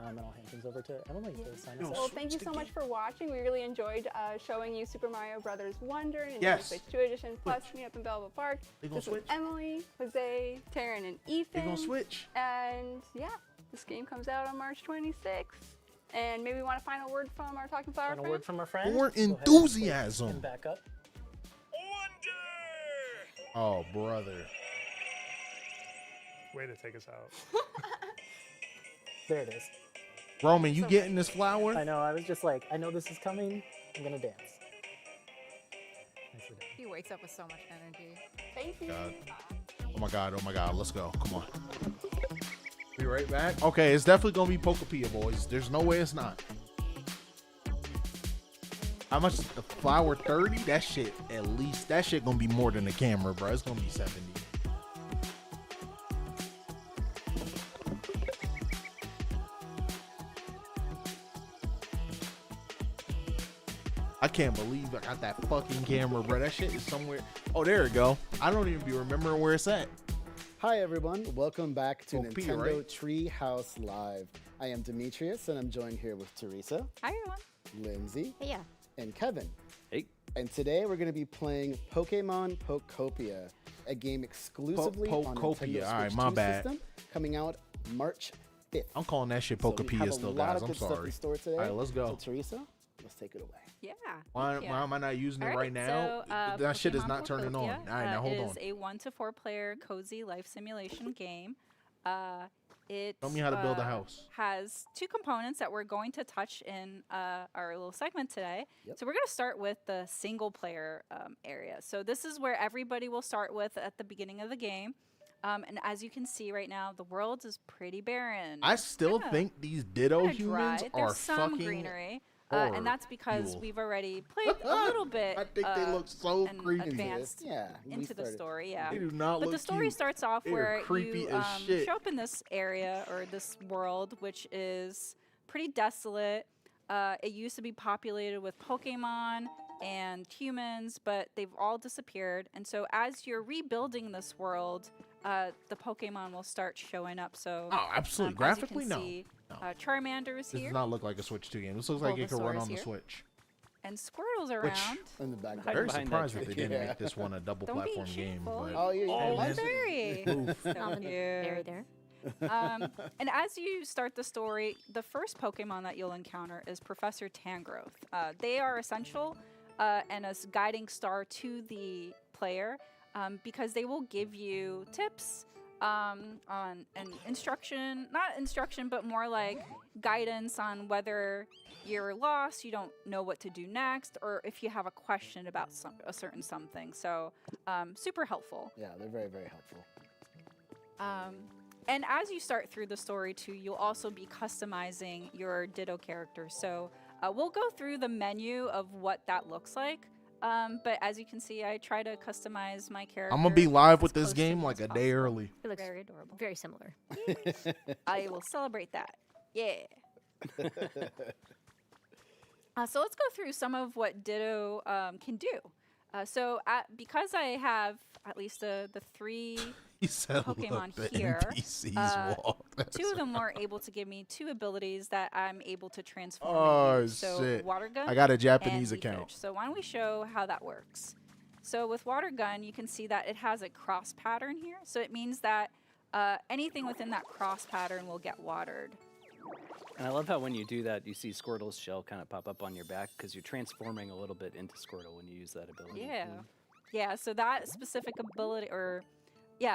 And I'll hand things over to Emily to sign us Well, out. thank you so much for watching. We really enjoyed showing you Super Mario Brothers Wonder and Yes. Switch 2 Edition Plus me up in Belleville Park. They gonna This was switch? Emily, Jose, Taryn, and They Ethan. gonna switch? And yeah, this game comes out on March 26th. And maybe we want a final word from our talking flower And a friend? word from our friend. More Go ahead and take enthusiasm. him back up. Wonder! Oh, brother. Way to take us out. There it is. Roman, you getting this flower? I know. I was just like, I know this is coming. I'm gonna dance. Nicely done. He wakes up with so much energy. Thank you. God. Oh my god, oh my god, let's go. Come on. Be right back. Okay, it's definitely gonna be Pokepia, boys. There's no way it's not. How much the flower? 30? That shit, at least that shit gonna be more than the camera, bro. It's gonna be 70. I can't believe I got that fucking camera, bro. That shit is somewhere. Oh, there it go. I don't even be remembering where it's at. Hi everyone, welcome back to Oh, P, Nintendo right? Treehouse Live. I am Demetrius and I'm joined here with Teresa, Hi, everyone. Lindsay, Hey, yeah. and Kevin. Hey. And today we're going to be playing Pokemon Pokopia, a game exclusively on Nintendo Pokopia. Switch All right, my 2 bad. system, coming out March 5th. I'm calling that shit So we have Pokepia a still, lot guys. of I'm good stuff in sorry. store today. All right, let's go. So Teresa, let's take it away. Yeah. Why thank you. am I not using it All right now? So, That shit is Pokemon not turning on. All Pokopia, right, now hold is on. a 1 to 4 player cozy life simulation game. It Show me how to build a house. has 2 components that we're going to touch in our little segment today. Yep. So we're going to start with the single player area. So this is where everybody will start with at the beginning of the game. And as you can see right now, the world is pretty barren. I still kinda- think these Ditto kinda humans dry. are There's some fucking. greenery, horror and that's because fuel. we've already played a little bit. I think they look so and creepy. advanced Yeah, we into the started. story. Yeah, They do not but look the story cute. starts off They are where creepy you as shit. show up in this area or this world, which is pretty desolate. It used to be populated with Pokemon and humans, but they've all disappeared. And so as you're rebuilding this world, the Pokemon will start showing up. So Oh, absolutely. as Graphically, you can no. see, No. Charmander's This here does not look like a Switch 2 game. This looks like it could run Bulbasaur's on the here. Switch. and Squirtle's around. In the background. Very behind that surprised that tree. they didn't Yeah. make this one a double Don't be platform game. shameful. But Oh, yeah. Oh, yeah. man. Very. So Not cute. there. And as you start the story, the first Pokemon that you'll encounter is Professor Tangrowth. They are essential and a guiding star to the player because they will give you tips on an instruction, not instruction, but more like guidance on whether you're lost, you don't know what to do next, or if you have a question about a certain something. So super helpful. Yeah, they're very, very helpful. And as you start through the story too, you'll also be customizing your Ditto character. So we'll go through the menu of what that looks like. But as you can see, I try to customize my character. I'm gonna be live as with this close to game me like as a day possible. early. It looks very adorable. Very similar. I will celebrate that. Yeah. So let's go through some of what Ditto can do. Because I have at least the 3 He said, Pokemon "Look, the here, NPCs walk." 2 of them were able to give me 2 abilities that I'm able to transform. Oh, into. So shit. Water Gun. I got a Japanese and account. Leafage. So why don't we show how that works? So with Water Gun, you can see that it has a cross pattern here. So it means that anything within that cross pattern will get watered. And I love how when you do that, you see Squirtle's shell kind of pop up on your back because you're transforming a little bit into Squirtle when you use that ability. Yeah. Yeah, so that specific ability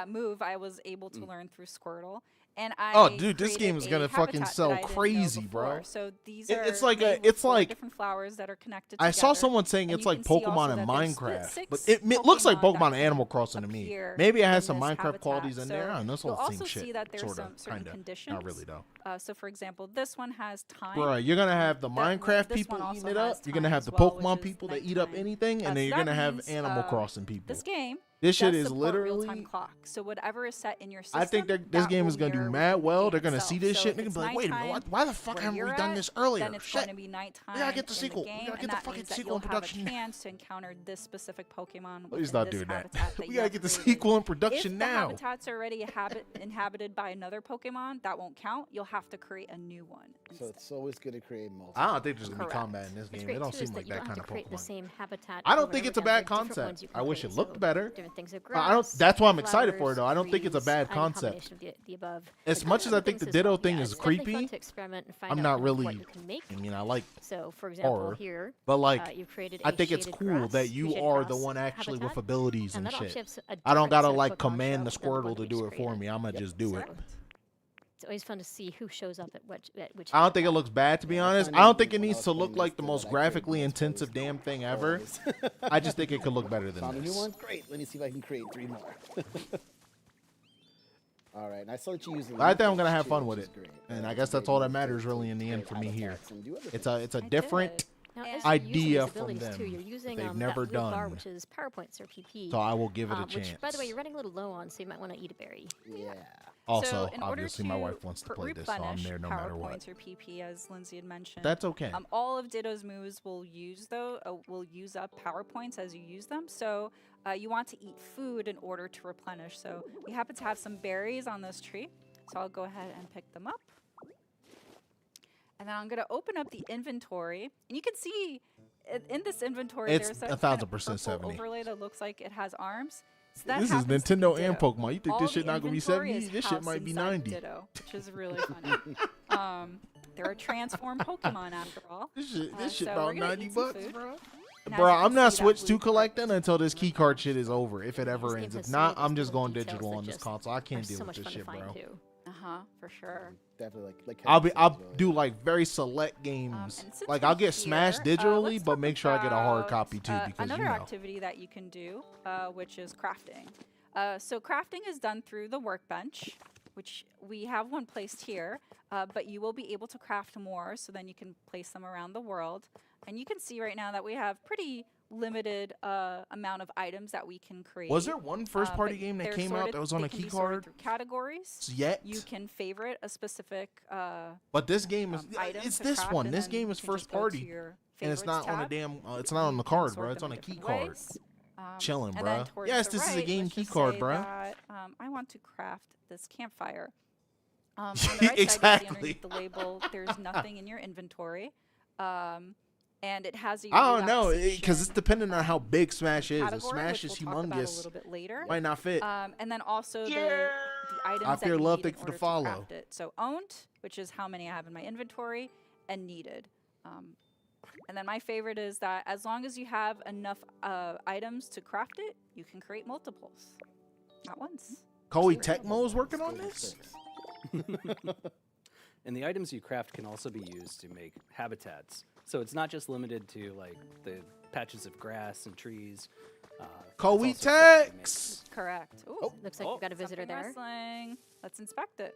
move I was able to learn through Squirtle. And I Oh, dude, this created game is a gonna fucking habitat that sell I didn't know crazy, bro. before. So these It- are it's like made a- with it's 4 like- different flowers that are connected I saw together. someone saying And it's you like can see also Pokemon and that there's Minecraft, but 6 it looks like Pokemon Pokemon that and Animal can Crossing to me. appear Maybe it has in some this Minecraft habitat. qualities in there. So I don't know, it's you'll all the also same see shit. that there's Sorta, some certain kinda. conditions. Not really though. So for example, this one has time. Bro, you're gonna have the That- Minecraft this people one eating also it has up. You're gonna time have as the well, Pokemon which is people that eat up nighttime. anything, and then So you're that gonna have means, Animal Crossing people. This game This shit does is support real-time literally. clock. So whatever is set in your system, I think that this that game will is gonna do mirror mad within the well. game They're gonna see itself. this So shit and they're if gonna be like, it's wait a minute, nighttime why the fuck where haven't we you're done at, this earlier? Then it's Shit. going to be nighttime. We gotta get the in sequel. We game, gotta and get the that fucking means that sequel you'll in have production a now. chance to encounter this specific Pokemon. Please within stop this doing that. habitat that We you gotta have get the created. sequel in production if now. the habitat's already inhabited by another Pokemon, that won't count. You'll have to create a new one. So instead. it's always good to create multiple. I don't think there's gonna be Correct. combat in this What's game. great It don't too seem is like that you that don't kind have of to create the Pokemon. same habitat. I don't over think and it's a over again. bad There are different concept. ones you can I wish create, it looked so better. different things of I grass. don't. That's why I'm excited for it, flowers, though. I don't think it's a trees, bad any concept. combination of the above. As And much as I other think the things as Ditto well. thing Yeah, is it's definitely creepy, fun to experiment and find I'm out not kind of really. what you can make. I mean, I like So, for example, horror, here, but like, you've created I a think it's shaded cool grass, that you shaded are the grass one actually with habitat, abilities and and that shit. actually has a I don't different gotta set of like Pokemon command the show than one Squirtle that to we do just it for created. me. I'ma just do it. So, it's always fun to see who shows up at which. I don't think it looks bad, to be Yeah, I honest. found I it don't think it when I needs was to look playing like this the that most I created graphically these intensive posts damn thing ever. always. I just think it could look better than Found a new this. one? Great. Let me see if I can create 3 more. All right, and I saw that you use the I think I'm leaf gonna have too, fun which with is it, great. and I It's guess a that's great all that use matters to really in the end create for me here. habitats and do other It's things. a different Now, And as you're using idea these from abilities them too, you're using they've that never blue bar, done. which is power points or PP. So I will give it a Which, by the way, chance. you're running a little low on, so you might want to eat a berry. Yeah. Also, in order obviously, my to wife wants to play this, so I'm replenish there no power matter what. points or PP, as Lindsay had mentioned. That's okay. All of Ditto's moves will use up power points as you use them. So you want to eat food in order to replenish. So we happen to have some berries on this tree, so I'll go ahead and pick them up. And then I'm going to open up the inventory, and you can see in this inventory It's there's a 1000% purple 70. overlay that looks like it has arms. So that This is happens to be Nintendo and Ditto. Pokemon. You think All this shit the not gonna be inventory 70? is This shit housed might be inside 90. Ditto, which is really funny. They're a transformed Pokemon after all. This shit so about we're gonna 90 eat some bucks, food. bro. And as Bro, you I'm can not see, that Switch 2 blue collecting until this key card shit is over, if it ever This game ends. has If so many not, of I'm those just little going details digital that on this just console. I can't are deal so with much this fun to shit, find bro. too. For sure. Definitely like I'll Kevin said I'll as well, do yeah. like very select games. And since Like we're I'll get Smash here, digitally, let's but talk make sure I get a hard about, copy too, because another you know. activity that you can do, which is crafting. So crafting is done through the workbench, which we have one placed here, but you will be able to craft more, so then you can place them around the world. And you can see right now that we have pretty limited amount of items that we can create. Was there one first party but game that they're came out sorted- that was on they a can key be sorted card? through categories. Yet? You can favorite a specific But this game is item it's to this craft, one. and This then game you is can first just go to party. your And it's favorites not on a tab. damn it's not on the You can card, sort bro. It's them on a in key different card. ways. Chilling, And then bro. towards Yes, the this is a right, game let's key just card, say bro. that, I want to craft this campfire. On the right side, you see Exactly. underneath the label, there's nothing in your inventory. And it has a I don't know, because relaxation it's depending on how big Smash is. If category, Smash which is we'll talk about a humongous, little bit later. might not fit. And then also the items I that fear you love, need thank in you for the order to follow. craft it. So owned, which is how many I have in my inventory, and needed. And then my favorite is that as long as you have enough items to craft it, you can create multiples at once. Koei Tecmo is working on this? And the items you craft can also be used to make habitats. So it's not just limited to like the patches of grass and trees. It's also Koei stuff that you make. Tex! Correct. Ooh, Looks like you've got a visitor something there. wrestling. Let's inspect it.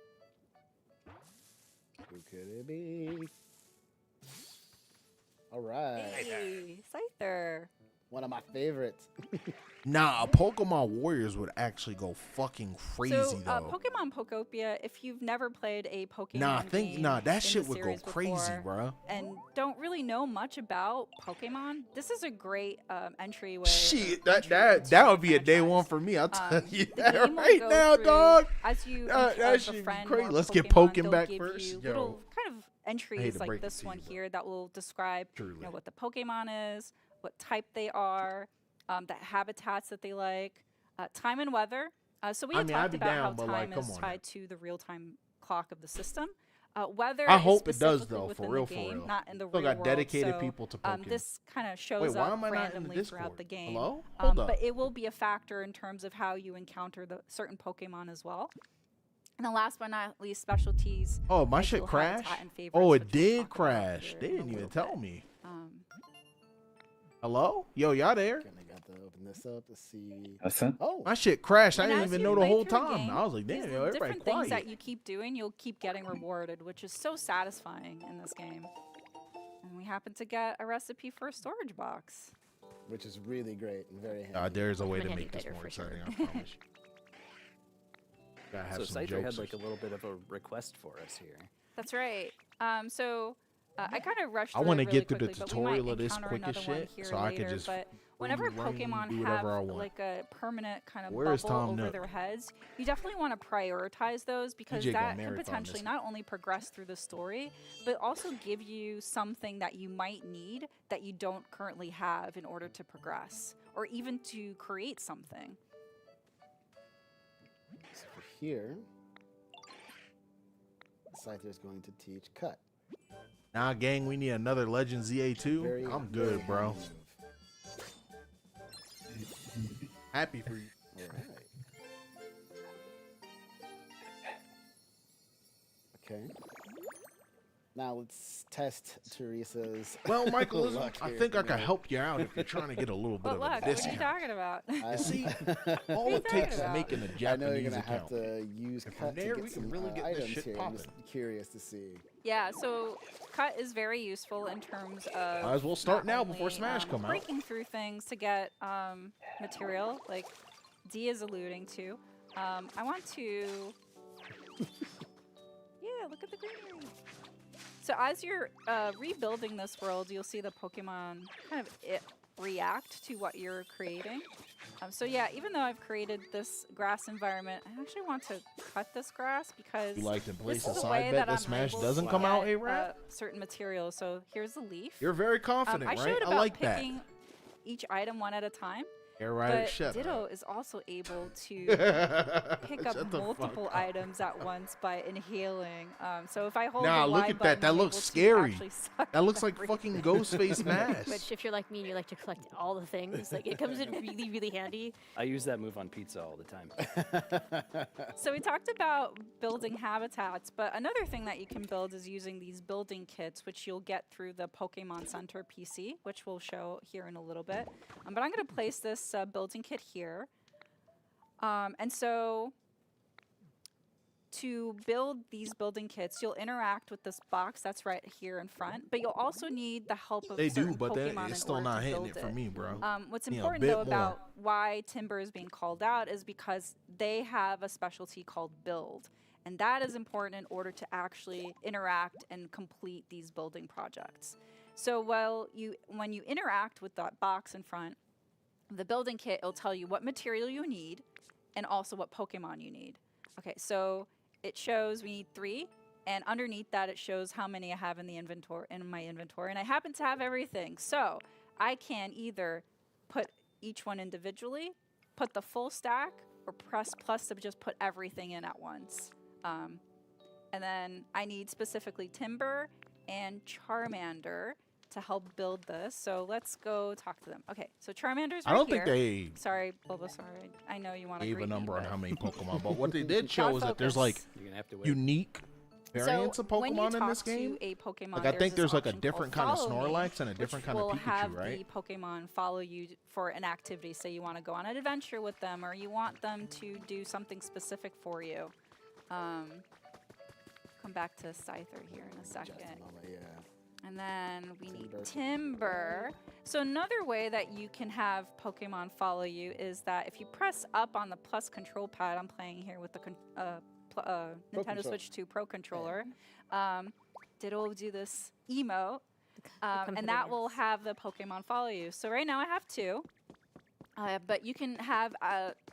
Who could it be? All right. Hey, Scyther. One of my favorites. Nah, Pokemon Warriors would actually go fucking crazy So, though. Pokemon Pokopia, if you've never played a Pokemon game that in shit the would go series crazy, before bro. and don't really know much about Pokemon, this is a great entryway. Shit, or that entry that into would be a the day one franchise. for me. I'll tell you The that game will right go now, through- dog. As you That shit be befriend crazy. more Let's get Pokemon, Pokken they'll back give first. you Yo. little kind of entries to like break this it to one you, but here that will describe Truly. what the Pokemon is, what type they are, the habitats that they like, time and weather. So we I had mean, I'd talked be about how down, but, like, time come is on tied to the real-time clock of the system. Weather I is hope it does, specifically though, within for real, the for game, real. not in the Still real got world. dedicated so, people to Pokken. this kind of shows Wait, why up am I not in the randomly throughout Discord? the game. Hello? Hold up. But it will be a factor in terms of how you encounter the certain Pokemon as well. And the last but not least, specialties. Oh, my ideal shit crashed? habitat and favorites, Oh, which it we'll did talk about crash. here They in a didn't even little tell bit. me. Hello? Yo, y'all there? Okay, I got to open this up to see. Listen. Oh, My shit crashed. I And didn't as even you know the play whole through a time. game, I was like, these damn, yo, everybody different things that quiet. you keep doing, you'll keep getting rewarded, which is so satisfying in this game. And we happen to get a recipe for a storage box. which is really great and very handy. There's a way I'm to a make this heavy more hitter for exciting, sure. I promise. Gotta have So some Scyther jokes. had like a little bit of a request for us here. That's right. I kind of rushed I through wanna it really get through the quickly, but we might tutorial of this encounter quick as another one shit, here so I could later, just but whenever free reign, Pokemon do have whatever I want. like a permanent kind of Where is bubble Tom over Nook? their heads, you definitely want to prioritize those because DJ gonna that can marathon potentially this. not only progress through the story, but also give you something that you might need that you don't currently have in order to progress, or even to create something. here, Scyther is going to teach cut. Nah, gang, we need another Legend ZA2. Very, I'm very good, bro. handy move. Happy for you. All right. Okay. Now let's test Teresa's. Well, Michael, luck I here think I tonight. can help you out if you're trying to get a little bit What of luck? a What are you discount. talking about? I See, all you it takes is talking making a I know Japanese you're gonna account. have to use And cut from to there, get we can some really get this items shit here. I'm just poppin'. curious to see. Yeah, so cut is very useful in terms of. Might as well start not now only, before Smash come out. Breaking through things to get material, like D is alluding to. I want to. Yeah, look at the greenery. So as you're rebuilding this world, you'll see the Pokemon kind of react to what you're creating. So yeah, even though I've created this grass environment, I actually want to cut this grass because You like to place this a is a side way bet that that I'm Smash able doesn't to come out, get, A-Rap? certain materials. So here's the leaf. You're very confident, I right? showed I about like that. picking each item one at a time. A-Rap, But shut Ditto up. is also able to pick Shut up the multiple fuck up. items at once by inhaling. So if I hold Nah, the look Y at that. button, That I'm looks able to scary. actually suck That looks up like everything. fucking Ghostface Mask. Which, if you're like me and you like to collect all the things, like it comes in really, really handy. I use that move on pizza all the time. So we talked about building habitats, but another thing that you can build is using these building kits, which you'll get through the Pokemon Center PC, which we'll show here in a little bit. But I'm going to place this building kit here. And so to build these building kits, you'll interact with this box that's right here in front, but you'll also need the help of They certain do, but Pokemon it's in still order not to hitting build it for me, bro. What's Need a important bit though more. about why Timber is being called out is because they have a specialty called build. And that is important in order to actually interact and complete these building projects. So when you interact with that box in front, the building kit, it'll tell you what material you need and also what Pokemon you need. Okay, so it shows we need 3, and underneath that it shows how many I have in my inventory, and I happen to have everything. So I can either put each one individually, put the full stack, or press plus to just put everything in at once. And then I need specifically Timber and Charmander to help build this. So let's go talk to them. Okay, so Charmander's right I don't here. think they Sorry, Bulbasaur. I know you want to gave a greet me, number on but- how many Pokemon, but what they did Gotta show is that there's like focus. You're gonna have to wait. unique variants of when you Pokemon in this talk to game. a Pokemon, Like I there's think this there's like a option different called kind of Follow Me, Snorlax and a different which kind of will have Pikachu, right? the Pokemon follow you for an activity. Say you want to go on an adventure with them, or you want them to do something specific for you. Come back to Scyther here in a second. Just a moment, yeah. And then we need Timber. Timber. So another way that you can have Pokemon follow you is that if you press up on the plus control pad, I'm playing here with the Nintendo control. Switch 2 Pro controller. Ditto will do this emote, come to and the that will dance. have the Pokemon follow you. So right now I have 2, but you can have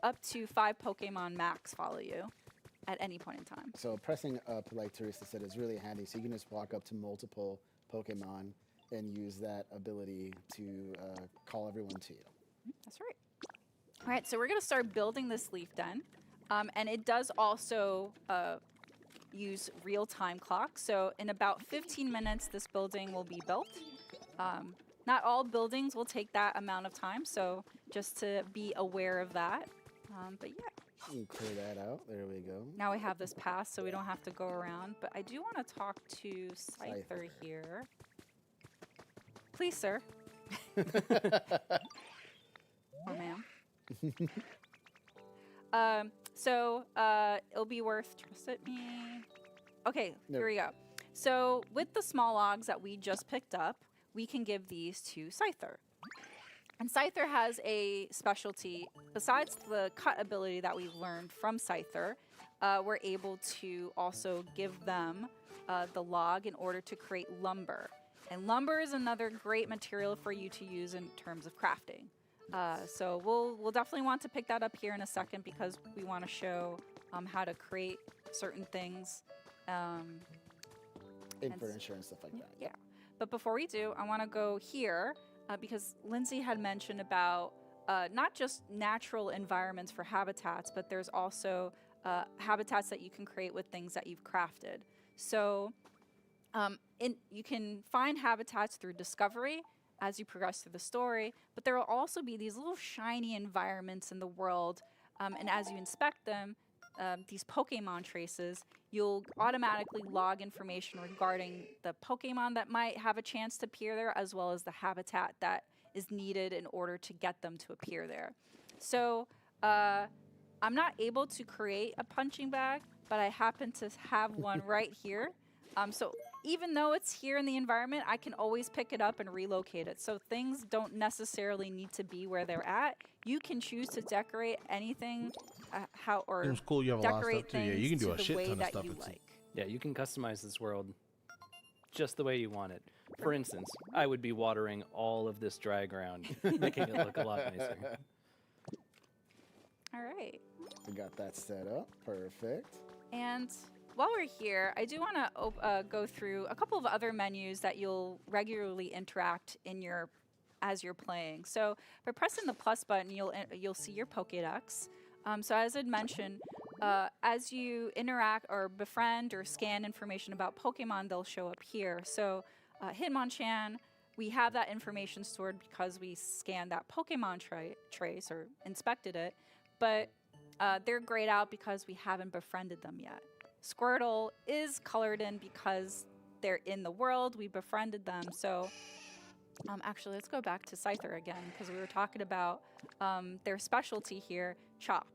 up to 5 Pokemon max follow you at any point in time. So pressing up, like Teresa said, is really handy. So you can just walk up to multiple Pokemon and use that ability to call everyone to you. That's right. All right, so we're going to start building this leaf den. And it does also use real-time clock. So in about 15 minutes, this building will be built. Not all buildings will take that amount of time, so just to be aware of that. But yeah, You can clear that out. There we go. now we have this pass, so we don't have to go around. But I do want to talk to Scyther Scyther. here. Please, sir. Oh, ma'am. So it'll be worth, trust it me. Okay, No. here we go. So with the small logs that we just picked up, we can give these to Scyther. And Scyther has a specialty. Besides the cut ability that we learned from Scyther, we're able to also give them the log in order to create lumber. And lumber is another great material for you to use in terms of crafting. So we'll definitely want to pick that up here in a second because we want to show how to create certain things. Input insurance, stuff like that. Yeah. But before we do, I want to go here because Lindsay had mentioned about not just natural environments for habitats, but there's also habitats that you can create with things that you've crafted. So you can find habitats through discovery as you progress through the story, but there will also be these little shiny environments in the world, and as you inspect them, these Pokemon traces, you'll automatically log information regarding the Pokemon that might have a chance to appear there, as well as the habitat that is needed in order to get them to appear there. So I'm not able to create a punching bag, but I happen to have one right here. So even though it's here in the environment, I can always pick it up and relocate it. So things don't necessarily need to be where they're at. You can choose to decorate anything Seems cool. You have a lot of decorate stuff too. Yeah, you can things do to a the shit way ton of that stuff. you It's- like. Yeah, you can customize this world just the way you want it. For instance, I would be watering all of this dry ground, making it look a lot nicer. All right. We got that set up. Perfect. And while we're here, I do want to go through a couple of other menus that you'll regularly interact in as you're playing. So by pressing the plus button, you'll see your Pokédex. So as I'd mentioned, as you interact or befriend or scan information about Pokemon, they'll show up here. So Hitmonchan, we have that information stored because we scanned that Pokemon trace or inspected it, but they're grayed out because we haven't befriended them yet. Squirtle is colored in because they're in the world, we befriended them. So actually, let's go back to Scyther again, because we were talking about their specialty here, Chop.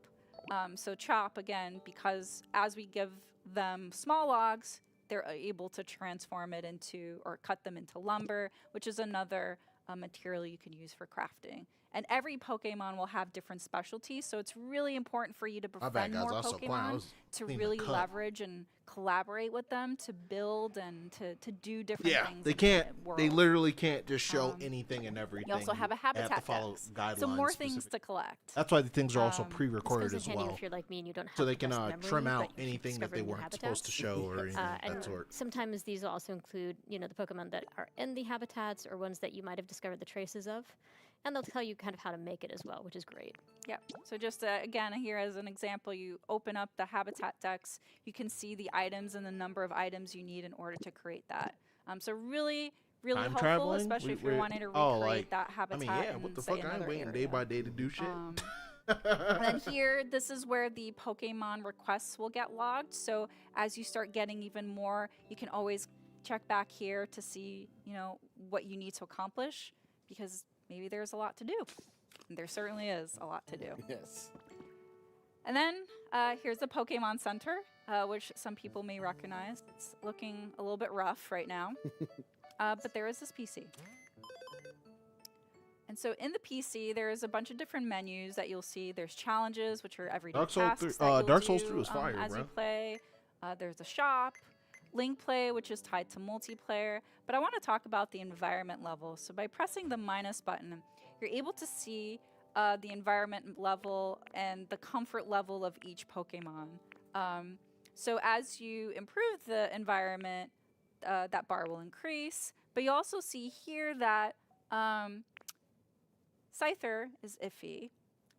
So Chop, again, because as we give them small logs, they're able to transform it into, or cut them into lumber, which is another material you can use for crafting. And every Pokemon will have different specialties, so it's really important for you to My bad, befriend guys. more I was so quiet. I Pokemon was to cleaning the really cut. leverage and collaborate with them to build and to do different Yeah, things. they in the can't. They world. literally can't just show anything and everything. You also have a They have to habitat follow dex, guidelines. so more things specific. to collect. That's why the things are also Um, pre-recorded This as comes in handy well, if you're like me and you don't have so they the can best memory, trim out but you anything that they discover new weren't supposed to habitats. show or anything of And that sort. sometimes these will also include, the Pokemon that are in the habitats or ones that you might have discovered the traces of. And they'll tell you kind of how to make it as well, which is great. Yep. So just again, here as an example, you open up the habitat dex. You can see the items and the number of items you need in order to create that. So really Time helpful, traveling? especially if you're We're- wanting to oh, recreate like, that I habitat. mean, yeah, in, what the say, fuck? I ain't another waiting day area. by day to do shit. And then here, this is where the Pokemon requests will get logged. So as you start getting even more, you can always check back here to see, what you need to accomplish, because maybe there's a lot to do. And there certainly is a lot to do. Yes. And then here's the Pokemon Center, which some people may recognize. It's looking a little bit rough right now, but there is this PC. And so in the PC, there is a bunch of different menus that you'll see. There's challenges, which are everyday Dark Souls tasks 3 that you'll Dark Souls do, 3 was fire, as you bro. play. There's a shop, Link Play, which is tied to multiplayer. But I want to talk about the environment level. So by pressing the minus button, you're able to see the environment level and the comfort level of each Pokemon. So as you improve the environment, that bar will increase. But you also see here that Scyther is iffy.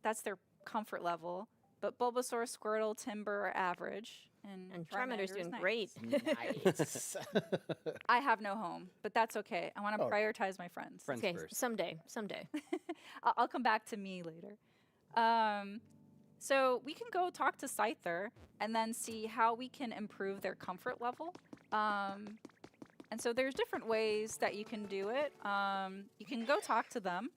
That's their comfort level. But Bulbasaur, Squirtle, Timber are average. And Charmander's doing nice. great. Nice. I have no home, but that's okay. I want to Oh. prioritize my friends. Friends Okay, first. someday. I'll come back to me later. So we can go talk to Scyther and then see how we can improve their comfort level. And so there's different ways that you can do it. You can go talk to them.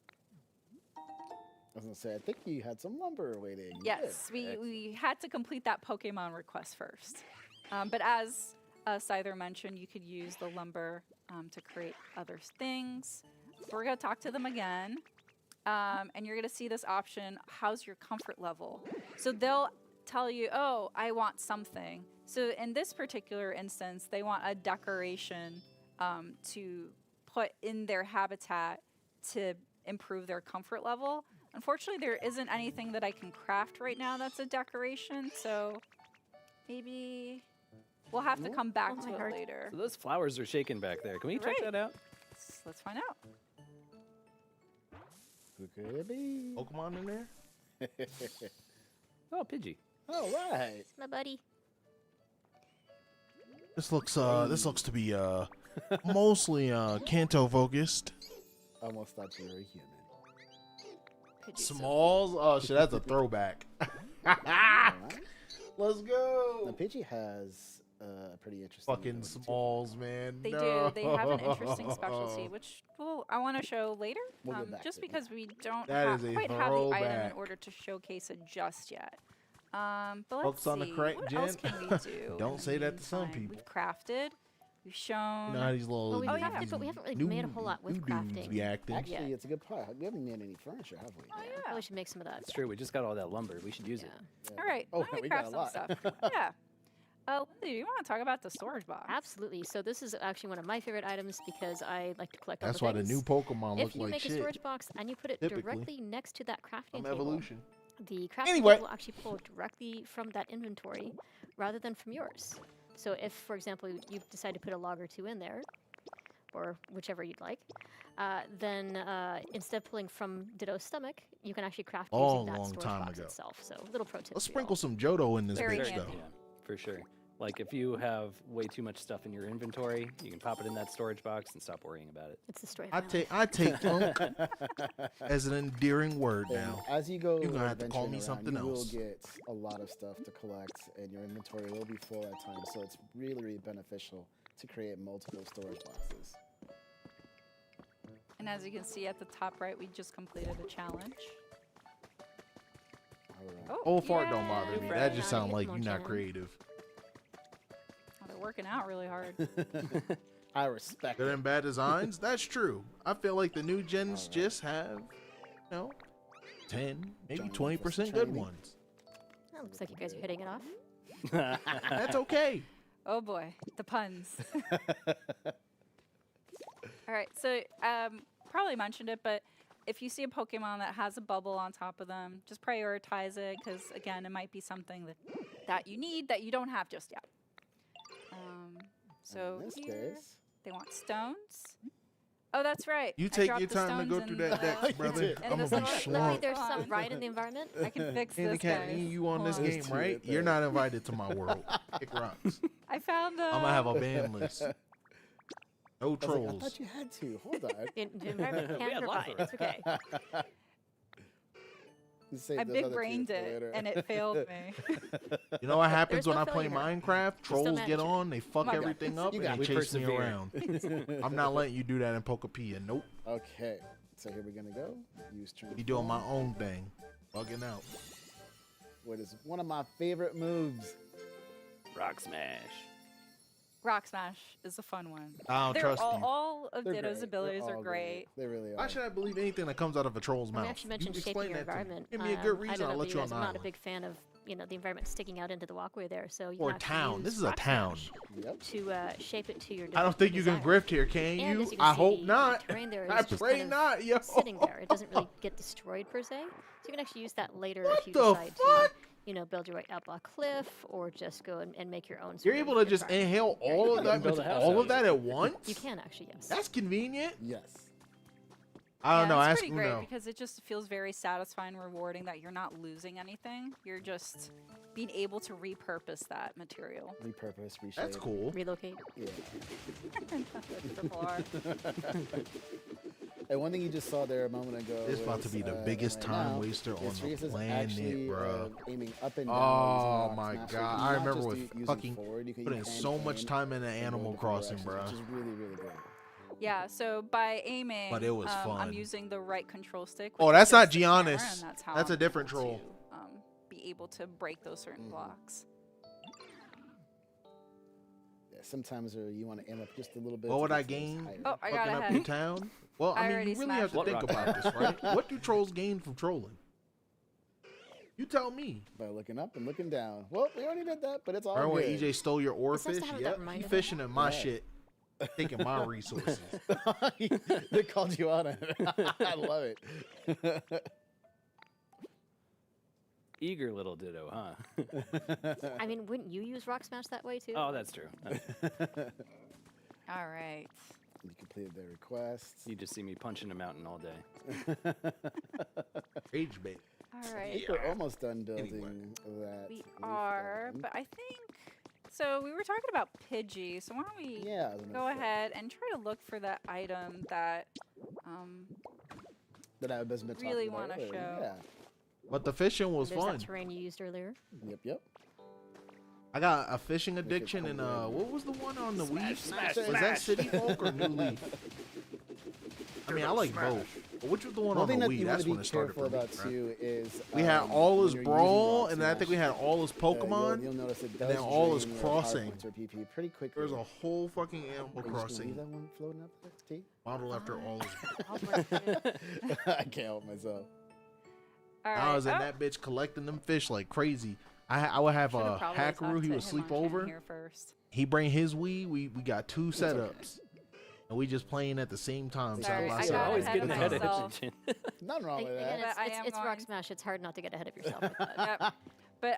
I was gonna say, I think you had some lumber waiting. Yes, Good. we had to complete that Pokemon request first. But as Scyther mentioned, you could use the lumber to create other things. So we're going to talk to them again. And you're going to see this option, how's your comfort level? So they'll tell you, oh, I want something. So in this particular instance, they want a decoration to put in their habitat to improve their comfort level. Unfortunately, there isn't anything that I can craft right now that's a decoration, so maybe we'll have to come back to it later. So those flowers are shaking back there. Can we check Right. that out? Let's find out. Who could it be? Pokemon in there? Oh, Pidgey. All right. It's my buddy. This looks to be mostly Kanto focused. Almost thought you were a human. Smalls. Oh shit, that's a throwback. Let's go. Now, Pidgey has a pretty interesting. Fucking ability, too. Smalls, man. They No. do. They have an interesting specialty, which I want to show later. We'll get back Just to it. because we don't That is a quite have the item in throwback. order to showcase it just yet. But let's Focus on the see. correct What else gen. can we do? Don't in the say that to some meantime? people. We've crafted. We've shown. You know how these little Well, we've Oh, yeah. crafted, but we haven't really made a whole lot with dudes crafting. be acting. Actually, Yeah. it's a good part. We haven't made any furniture, have we? Oh, yeah. Probably should make some of that. It's true. We just got all that lumber. We should use Yeah. it. All right. Oh, why don't we we got craft a some lot. stuff? Yeah. Do you want to talk about the storage box? Absolutely. So this is actually one of my favorite items because I like to collect That's all why the the things. new Pokemon If look you like make a shit. storage box and you put it Typically. directly next to that crafting From table, evolution. the crafting Anyway. table will actually pull directly from that inventory rather than from yours. So if, for example, you decide to put a log or two in there, or whichever you'd like, then instead of pulling from Ditto's stomach, you can actually craft using that long storage time box ago. itself. So little pro tip. Let's for y'all. sprinkle some Johto in this Very bitch, handy. though. Yeah, for sure. Like if you have way too much stuff in your inventory, you can pop it in that storage box and stop worrying about it. It's the story. Of I my take life. Unk as an endearing word And now. as you go, You're gonna have to call me adventuring something around, you else. will get a lot of stuff to collect, and your inventory will be full at times. So it's really, really beneficial to create multiple storage boxes. And as you can see at the top right, we just completed a challenge. All right. Oh, Old fart don't bother yay. me. Right. That just Not sounds like hitting you're not on creative. Oh, they're working out really hard. I respect Good it. and bad designs? That's true. I feel like the new gens Alright. just have, 10, maybe Join 20% with us good training. ones. That looks like you guys are hitting it off. That's okay. Oh boy, the puns. All right, so probably mentioned it, but if you see a Pokemon that has a bubble on top of them, just prioritize it because again, it might be something that you need that you don't have just yet. So In this here, case, they want stones. Oh, that's right. You I take dropped your the time to stones go in through that the- deck, brother. did. I'm And gonna the be swamp. Luckily, swamped. there's Hold some on. right in the environment. I can fix Candy this, Cat, guys. you on this Hold on. game, Let's do right? it, You're though. not invited to my world. Kick rocks. I found I'm gonna have a ban list. No I was like, I trolls. thought you had to. Hold on. The environment We can had lots provide. of It's okay. Save I those big other two brained for it later. and it failed me. You know what happens There's when no I play failure. Minecraft? still Trolls get manage it. on, they fuck My everything God. up, You and got they it. We chase me persevere. around. I'm not letting you do that in Pokepia. Nope. Okay, so here we're gonna go. Use turn. Be doing my own thing. Bugging out. What is one of my favorite moves? Rock smash. Rock Smash is a fun one. I don't They're trust you. all of They're Ditto's great. abilities They're are all great. They really are. Why should I believe anything that comes out of a troll's Well, mouth? we actually You mentioned shaping explain your that to me. environment. Give me a good I reason. don't I'll know let if you on guys the are not a island. big fan of the environment sticking out into the walkway there. So you Or can actually town. use This is a Rock town. Smash Yep. to shape it to your. I don't think you can desire. grift here, can And you? as you can I hope see, not. The terrain there is I just pray kind of not, yo. sitting there. It doesn't really get destroyed per se. So you can actually use that later What if you the decide fuck? to, build your way up a cliff or just go and make your own. You're sort able of to just environment. inhale all of that, Build a house all out of of that it. at once? You can actually, yes. That's convenient. Yes. I don't know. It's Ask pretty great Uno. because it just feels very satisfying, rewarding that you're not losing anything. You're just being able to repurpose that material. Repurpose, reshape. That's cool. Relocate. Yeah. Triple R. And one thing you just saw there a moment ago. This about to was, be the and biggest right time now, waster on is the Reese is planet, actually, bro. aiming up and down. Oh using my Rock Smash. So god! you I not remember just with using fucking forward, you can putting use so hand much aim time into and go Animal different Crossing, directions, bro. Which is really, really good. Yeah, so by aiming, But it was I'm fun. using the right control stick. Oh, which that's not adjusts the camera, Giannis. and that's how That's a I'm different able troll. to, be able to break those certain blocks. Yeah, sometimes you want to aim up just a little bit. What to would get I those gain? higher. Oh, I got Fucking up ahead. your town? Well, I I mean, already you really have to smashed think it. about this, right? What do trolls gain from trolling? You tell me. By looking up and looking down. Well, we already did that, but it's all Remember when good. EJ stole your It's nice oarfish? to have that Yep, he reminder. fishing in my Yeah. shit, taking my resources. They called you on it. I love it. Eager little Ditto, huh? I mean, wouldn't you use Rock Smash that way too? Oh, that's true. All right. You completed their requests. You just see me punching a mountain all day. Rage bait. All All I right. think we're almost done building Anyway. that. We leaf are, garden. but I think so. We were talking about Pidgey, so why don't we Yeah. I was gonna go say. ahead and try to look for that item that That I was been really talking about wanna earlier. show. Yeah. But the fishing was There's fun. that terrain you used earlier. Yep. I got a fishing Make it addiction and cool. what was the one on the Wii? smash, Is that City Folk or New Leaf? I mean, I like both. But which was the one One on the thing that Wii? you want That's to when be it started careful for me. about right? too is We had all when his you're using brawl, Rock and then I think we Smash, had all his Pokemon. You'll notice it does then all his drain your power crossing. points or PP pretty quickly. There's a whole fucking Animal Are you just gonna leave Crossing that one floating up there, T? model after all his. I'll work with it. I can't help myself. all right. I was in oh, that bitch collecting them fish like crazy. I would have should've probably Hakaru. talked He to would him sleep on chat over. here first. He bring his Wii. We got two okay. setups, and we just playing at the same time. Sorry, side by I side. got always ahead of getting ahead of myself. attention. Nothing wrong with Again, that. But I it's, am it's Rock going- Smash. It's hard not to get ahead of yourself with that. Yep. But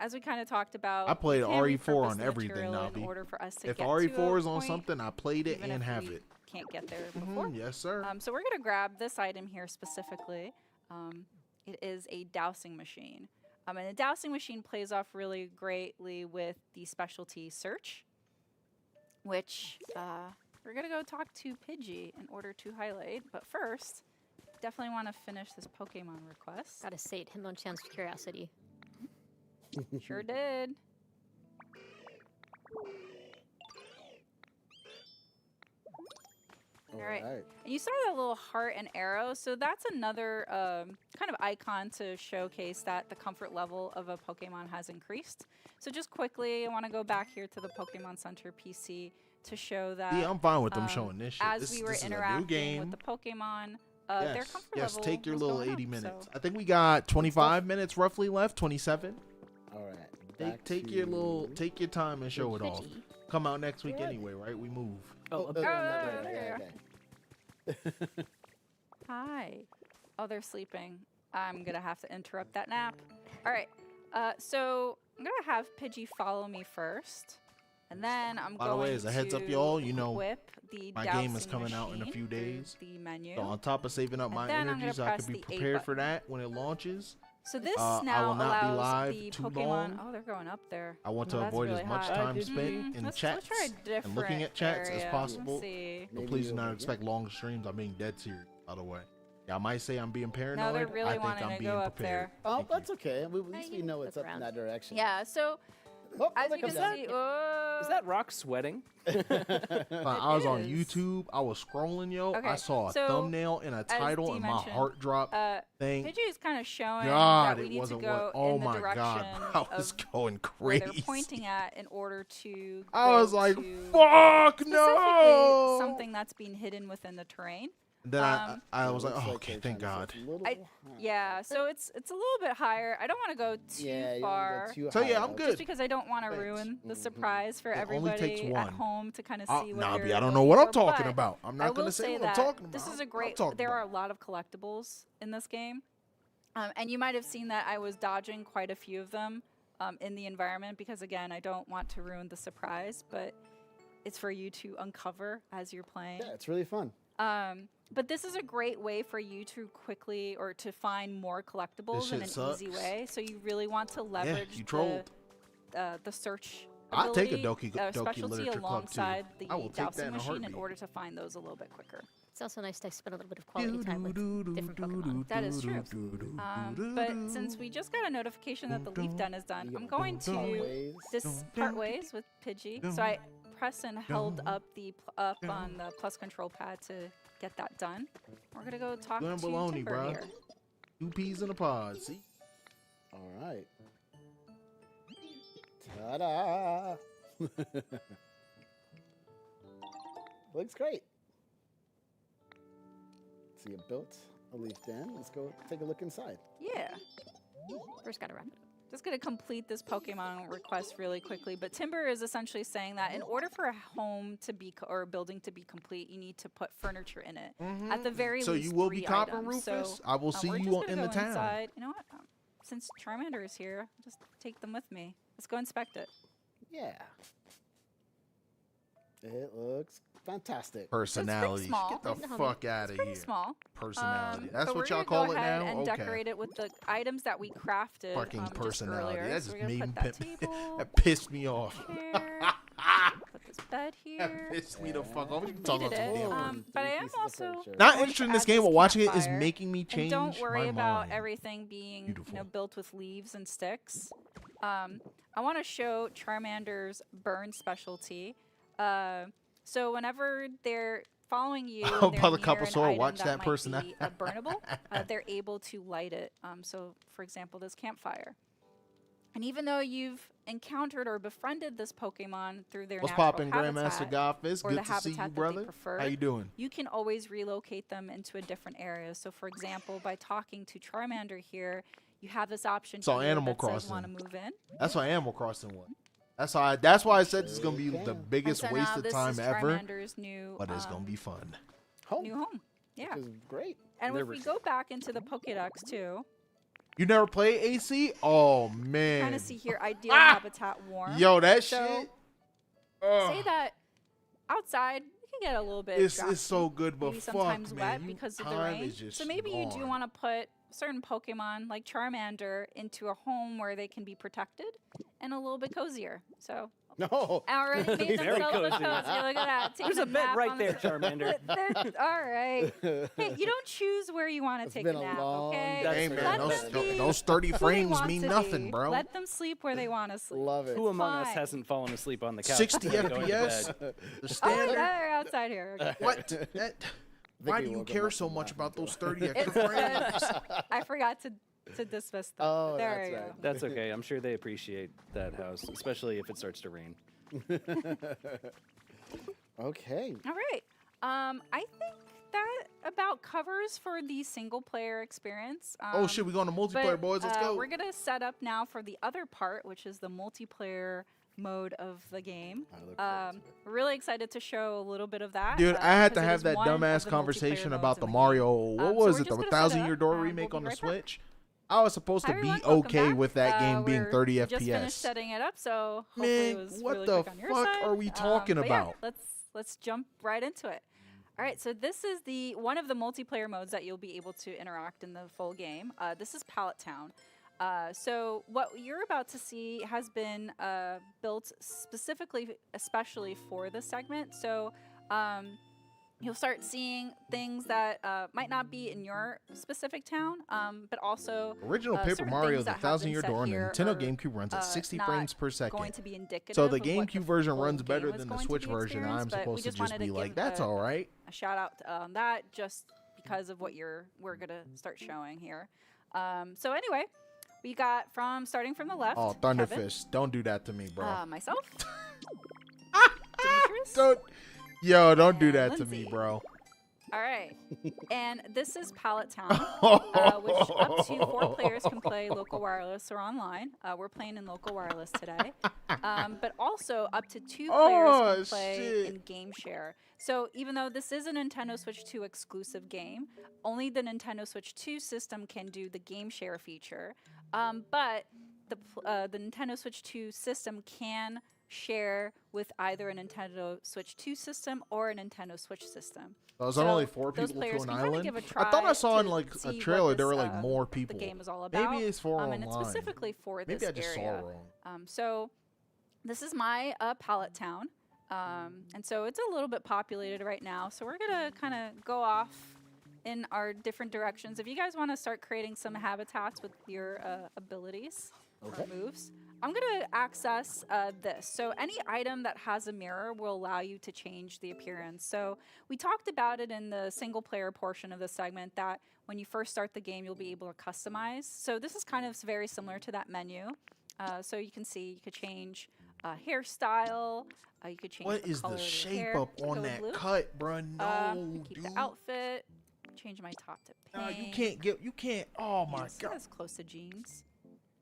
as we kind of talked about, I played we can RE4 on repurpose the everything material now, in order for us to If get RE4 to a is on point, something, I played it even and if have we it. can't get there before. Yes, sir. So we're gonna grab this item here specifically. It is a dowsing machine. And the dowsing machine plays off really greatly with the specialty search, which we're gonna go talk to Pidgey in order to highlight. But first, definitely want to finish this Pokemon request. Gotta say it, him on chance of curiosity. Sure did. All right. And you saw that little heart and arrow, so that's another kind of icon to showcase that the comfort level of a Pokemon has increased. So just quickly, I want to go back here to the Pokemon Center PC to show that. Yeah, I'm fine with them showing this shit. As This, we were this is a new interacting game. with the Pokemon, their Yes, comfort yes. level Take your was little going 80 up, minutes. so- I think we got 25 minutes roughly left. 27. All right. Take your little, take your time and show it off. Pidgey. Come out next week Alright. anyway, right? We move. Oh, there there you go. Hi. Oh, they're sleeping. I'm going to have to interrupt that nap. All right. So I'm going to have Pidgey follow me first. And then I'm By going the way, as a heads up, to y'all, you know, equip the my game is dowsing coming out in a machine few through days. The menu. So on top of saving up And my then I'm gonna energy so I press can be the A prepared for button. that when it launches, So this I now will not be allows live the too Pokemon. long. Oh, they're going up there. I want Oh, to that's avoid really as much high. time spent in let's chats try a and looking at different chats as area. possible. Let's see. But Maybe please do over not here. expect long streams. I'm being dead serious, by the way. Yeah, I might say I'm being paranoid. No, they're really I think wanting I'm to being go up prepared. there. Oh, Thank you. that's okay. At least you we can know flip it's up in around. that direction. Yeah. So Oh, as there you can comes down. see, Is that rock sweating? I was on is. YouTube. I was scrolling, yo. I Okay, saw a so, thumbnail and a title, Dee and my mentioned, heart dropped. Thank Pidgey is kind of showing God that we it need to wasn't go what. Oh in the my direction God, I was of going where crazy. they're pointing at in order to. I was go like, to "Fuck specifically no!" something that's being hidden within the terrain. Then I It was like, looks oh, like okay, they're thank trying God. to set a little I- high. Yeah, so it's a little bit higher. I don't want to go too Yeah, you don't wanna far. go too So, yeah, high I'm up. good. Just because I don't want to Thanks. ruin the Mhm. surprise for It only takes everybody one. at home to kind of see what Nah, they're B, I don't know looking what I'm for, talking but about. I'm I not will gonna say say what that I'm talking about. this is a I'm great. talking There are about. a lot of collectibles in this game, and you might have seen that I was dodging quite a few of them in the environment because again, I don't want to ruin the surprise, but it's for you to uncover as you're playing. Yeah, it's really fun. But this is a great way for you to quickly or to find more collectibles in an shit easy sucks. way. So you really want to leverage you trolled. the search. I'll take a ability, Doki specialty Literature Club, too. alongside the I will take that dowsing in a machine in heartbeat. order to find those a little bit quicker. It's also nice to spend a little bit of quality time with different Pokemon. That is true. But since we just got a notification that the leaf den is done, I'm going to part ways with Pidgey. So I press and held up up on the plus control pad to get that done. We're gonna go talk Doing to baloney, Timber bruh. here. 2 peas in a pod. See? All right. Ta-da! Looks great. So you built a leaf den. Let's go take a look inside. Yeah. First, gotta wrap it up. Just going to complete this Pokemon request really quickly, but Timber is essentially saying that in order for a home to be or a building to be complete, you need to put furniture in it. At the very So least, you will be 3 copping items. Rufus? So, I will see we're you just on- gonna in the go town. inside. You know what? Since Charmander is here, just take them with me. Let's go inspect it. Yeah. It looks fantastic. Personality. small. Get the It's pretty fuck out of Pretty here. small. Personality. That's but what we're y'all gonna call go it ahead now? And Okay. decorate it with the items that we crafted. Fucking just personality. earlier. That So just we're made gonna me put that pimp. table That pissed me off. here. Put this bed here. That pissed me the fuck off. You can talk Completed about some it. damn But I am pieces of also furniture. Not going interested to in this add game, but watching it is campfire. making me change And don't worry my about mind. everything being Beautiful. built with leaves and sticks. I want to show Charmander's burn specialty. So whenever they're following you, Oh, and they're by the near couple an sword, item watch that that might person. be burnable, they're able to light it. So, for example, this campfire. And even though you've encountered or befriended this Pokemon through their What's natural poppin', habitat, Grandmaster Godfist? or Good the to see you, habitat that they brother. prefer, How you doing? you can always relocate them into a different area. So, for example, by talking to Charmander here, you have this option So here Animal that says want Crossing. to move in. That's why Animal Crossing was. That's why I said this is gonna be the And biggest so waste now of this time is ever, Charmander's new, but it's gonna be fun. new home. Yeah. Which is great. And They're if we go back into the Pokédex too, You never play AC? Oh kind man. of see here ideal habitat warm. Yo, that So, shit. Say that outside you can get a little bit It's drafty, so good, but maybe fuck, sometimes man, wet because of the time rain. is just So maybe you do gone. want to put certain Pokemon like Charmander into a home where they can be protected and a little bit cozier. So No. already made Very themselves a cozy. cozy. Look at that. There's Taking a bed nap right on the there, Charmander. All right. Hey, you don't choose where you want to It's take been a a nap, long okay? That's Hey fair. man, Let them be those 30 who they frames want mean to nothing, be. bro. Let them sleep where they want to sleep. Love it. Who among us Fine. hasn't fallen asleep on the couch? 60 before going to FPS. bed? The Oh, standard. they're outside here. Okay. What? Why do Vicky you woke him care up so from much that about those until- 30 It's extra frames? I forgot to dismiss them. Oh, there that's you right. go. That's okay. I'm sure they appreciate that house, especially if it starts to rain. Okay. All right. I think that about covers for the single player experience. Oh shit, we going to multiplayer, but, boys. Let's go. We're gonna set up now for the other part, which is the multiplayer mode of the game. I look forward to it. We're really excited to show a little bit of that. Dude, I had to because it have is that one of dumbass the conversation multiplayer about modes the in Mario. game. What So was we're it? The just gonna set 1,000 it Year up, Door and remake we'll on be the right back. Switch? I was supposed Hi, to be everyone. Welcome okay back. with that game being We're 30 just finished FPS. setting it up, so hopefully it Man, was what really the quick on your fuck side. are we talking But yeah, about? let's jump right into it. All right, so this is the one of the multiplayer modes that you'll be able to interact in the full game. This is Pallet Town. So what you're about to see has been built specifically, especially for this segment. So you'll start seeing things that might not be in your specific town, but also Original Paper certain Mario, things The that have 1,000 been Year set Door on the here Nintendo are, GameCube runs at 60 not frames per going second. to be indicative So the of what GameCube version full runs better game is than the going to Switch be version, and I'm experienced, but we supposed to just wanted be to like, give that's all right. a shout out on that just because of what we're gonna start showing here. So anyway, we got starting from the left. Oh, Kevin, Thunderfish, don't do that to me, bro. myself, Demetrius, Don't do and that to me, Lindsay. bro. All right, and this is Pallet Town, which up to 4 players can play local wireless or online. We're playing in local wireless today, but also up to 2 players can play shit. in game share. So even though this is a Nintendo Switch 2 exclusive game, only the Nintendo Switch 2 system can do the game share feature. But the Nintendo Switch 2 system can share with either a Nintendo Switch 2 system or a Nintendo Switch system. Was there only 4 those people to players an can kinda island? give a I thought I try saw in to like a see what trailer there were this, like more people. The game is all about. Maybe it's for and online. it's specifically for this Maybe I just area. saw wrong. So this is my Pallet Town. And so it's a little bit populated right now. So we're going to kind of go off in our different directions. If you guys want to start creating some habitats with your abilities or moves, I'm going to access this. So any item that has a mirror will allow you to change the appearance. So we talked about it in the single player portion of the segment that when you first start the game, you'll be able to customize. So this is kind of very similar to that menu. So you can see you could change hairstyle. You could change What the is color the of your shape hair. up on Go that blue. cut, bro? No, Keep dude. the outfit. Change my top to No, pink. you can't. Oh my Yes, god. that's close to jeans.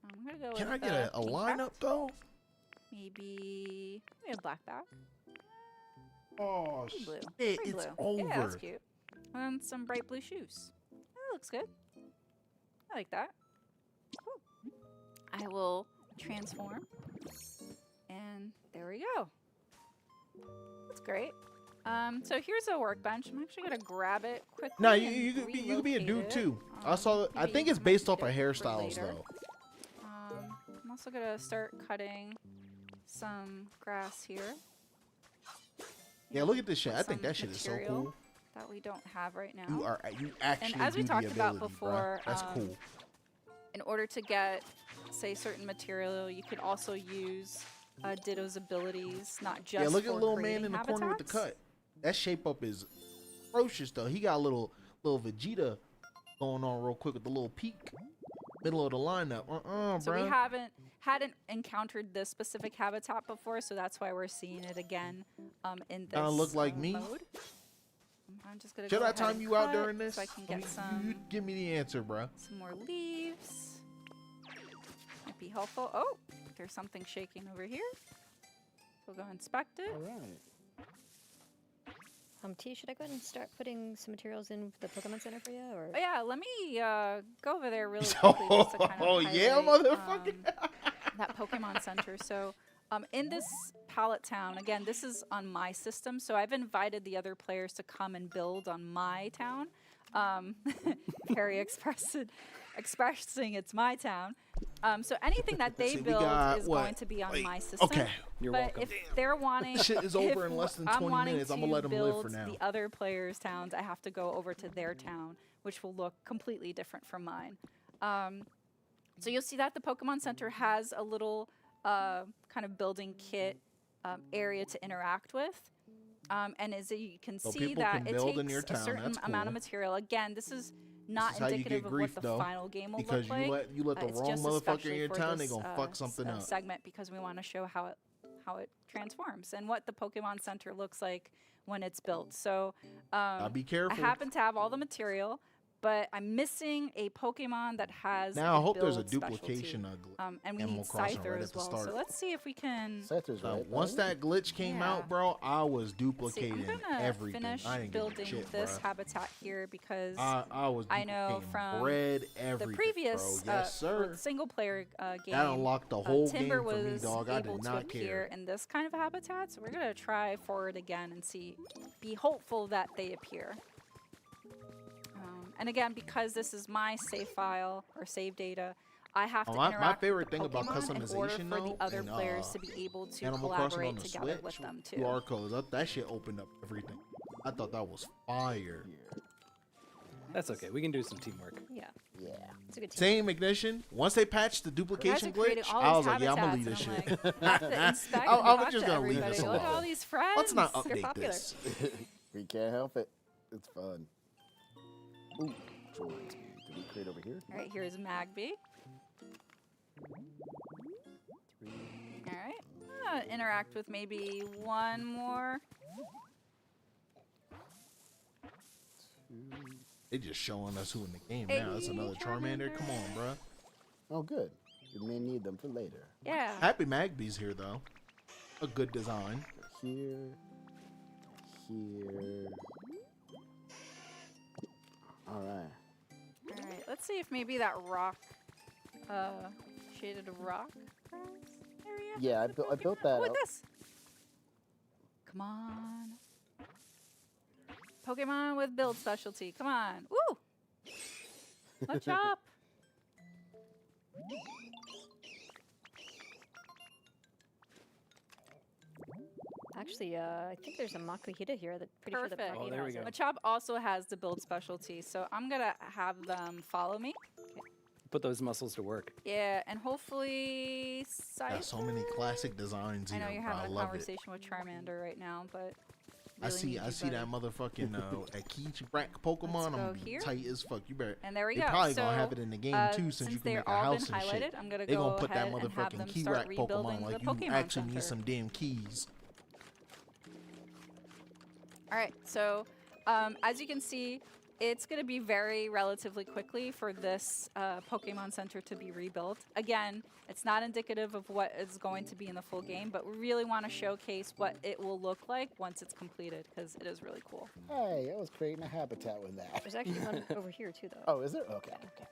I'm gonna go Can I with get a pink lineup back. though? Maybe a black back. Oh Pretty blue. shit, Pretty it's blue. Yeah, that's over. cute. And some bright blue shoes. That looks good. I like that. Cool. I will transform. And there we go. That's great. So here's a workbench. I'm actually gonna grab it quickly. No, and you could be a dude relocate it. too. I saw. I maybe think it's might based need off of it for hairstyles later. though. I'm also gonna start cutting some grass here. Yeah, look at this shit. with I think some that shit is so material cool. that we don't have right now. You actually and as we do talked the about ability, before, bruh. That's cool. in order to get, say, certain material, you could also use Ditto's abilities, not just Yeah, look at for little man creating in the corner with the habitats. cut. That shape up is atrocious though. He got a little Vegeta going on real quick with the little peak, middle of the lineup. So bro. we hadn't encountered this specific habitat before, so that's why we're seeing it again in this Kinda look like me. mode. I'm just gonna Should go I ahead time and you out cut during this? so I can I get mean, you give me the answer, bro. some more leaves. Might be helpful. Oh, there's something shaking over here. We'll go inspect it. All right. T, should I go ahead and start putting some materials in the Pokemon Center for you, or? Oh, yeah, let me go over there really quickly just to kind of Oh yeah, highlight, motherfucker. that Pokemon Center. So in this pallet town, again, this is on my system, so I've invited the other players to come and build on my town. Very expressing it's my town. So anything that they See, we build got is what? going to be on Wait, my system. okay. You're but welcome. if they're wanting, Shit is over in less than I'm 20 wanting minutes. I'm to gonna let them live for build now. the other players' towns, I have to go over to their town, which will look completely different from mine. So you'll see that the Pokemon Center has a little kind of building kit area to interact with. And as you can So see people that can it build in takes your a town, certain that's amount of cool. material. Again, this is not This is how you indicative get of grief, what the though, final game will because look like. you let the It's wrong just motherfucker in especially your for town, they this, gonna fuck something up. segment, because we want to show how it transforms and what the Pokemon Center looks like when it's built. So Be careful. I happen to have all the material, but I'm missing a Pokemon that has Now I a hope there's a build specialty. duplication of and we Animal need Crossing Scyther right as at the well. start. So let's see if we can Scyther's right. Once buddy. that glitch came Yeah. out, bro, I was Let's see, duplicating I'm gonna everything. finish I didn't give a building shit, this bruh. habitat here because I was I know duplicating from bread, everything, the previous bro. Yes, sir. single player game, That unlocked the whole Timber game for me, was dog. I able did to not appear care. in this kind of habitat, so we're gonna try for it again and be hopeful that they appear. And again, because this is my save file or save data, I have to my interact favorite with the thing about Pokemon in order customization, for though, the other in, players to be able to Animal Crossing on collaborate the together Switch, with them too. QR codes, that shit opened up everything. I thought that was fire. That's okay. We can do some teamwork. Yeah. Yeah. It's a good team. Same Ignition. Once they patched the You guys duplication are creating glitch, all I these was like, yeah, I'm gonna leave habitats, this and shit. I'm like, have to inspect I and was talk just to gonna leave everybody. this Look at all alone. these friends. Let's not They're update popular. this. We can't help it. It's fun. Ooh, which reminds me. Did we create over here? All right, here's Magby. All right, interact with maybe one more. They just showing us who in the game Hey, now. That's another Charmander. Come on, bruh. Oh, good. We may need them for later. Yeah. Happy Magby's here though. A good design. Here. Here. All right. All right, let's see if maybe that rock, shaded rock area. Yeah, I built that Look up. at this. Come on. Pokemon with build specialty. Come on. Woo! Let's up. Actually, I think there's a Makuhita here that pretty sure Perfect. that Oh, there we go. Machop also has the build specialty, so I'm gonna have them follow me. Put those muscles to work. Yeah, and hopefully Got so many classic designs I here. know you're bro. I having a love it. conversation with Charmander right now, but I really see need you, that buddy. motherfucking that key rack Pokemon. go I'm here. tight as fuck. You better. And there we they go. probably so, gonna have it in the game too, since you can they're make a all house been and highlighted, shit. I'm gonna They go gonna put that ahead and have motherfucking them key start rack rebuilding Pokemon like the you Pokemon actually Center. need some damn keys. All right, so as you can see, it's going to be very relatively quickly for this Pokemon Center to be rebuilt. Again, it's not indicative of what is going to be in the full game, but we really want to showcase what it will look like once it's completed, because it is really cool. Hey, I was creating a habitat with that. There's actually one over here too, though. Oh, is there? Okay. Okay.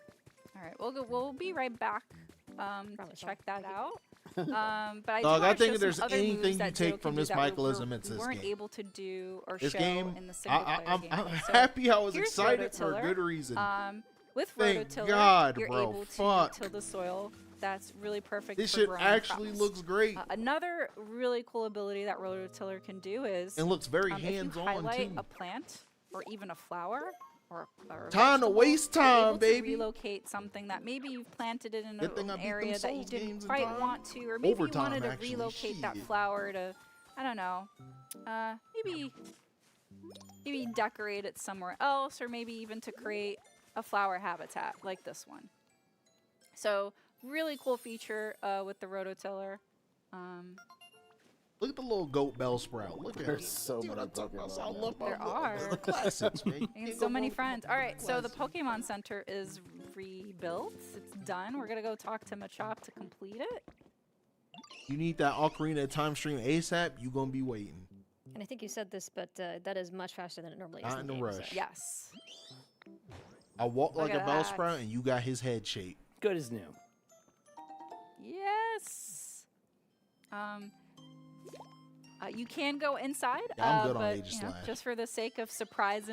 All right, we'll be right back to Promise, check that out. But I do Dog, wanna I think show if there's some other anything moves you that take Ditto from can do this that we Michaelism, it's we this weren't game. able to do or This show game, in the single player I'm game. So happy I was here's excited for a Rototiller. good reason. With Thank Rototiller, God, you're bro. able Fuck. to till the soil. That's really perfect This for shit growing actually crops. looks great. Another really cool ability that Rototiller can do is It looks very if you hands-on, highlight too. a plant or even a flower or a Time to vegetable, waste you're time, able baby. To relocate something that maybe you've planted it in Good thing I an beat them area that you Souls didn't games in quite time. want to, or maybe Overtime, you wanted to actually, relocate that shit. flower to, I don't know, maybe decorate it somewhere else, or maybe even to create a flower habitat like this one. So really cool feature with the Rototiller. Look at the little goat bell sprout. Look at There's it. so See what many I'm talking about? Pokemon. So I love There my are. the classics, man. And so many friends. All right, so the Pokemon Center is rebuilt. It's done. We're gonna go talk to Machop to complete it. You need that Ocarina of Time stream ASAP. You gonna be waiting. And I think you said this, but that is much faster than it normally is. Not in a game, rush. so- Yes. I walk Look like a at bell that. sprout, and you got his head shape. Good as new. Yes. You can go inside, Yeah, I'm good on but Aegislash. just for the sake of surprise,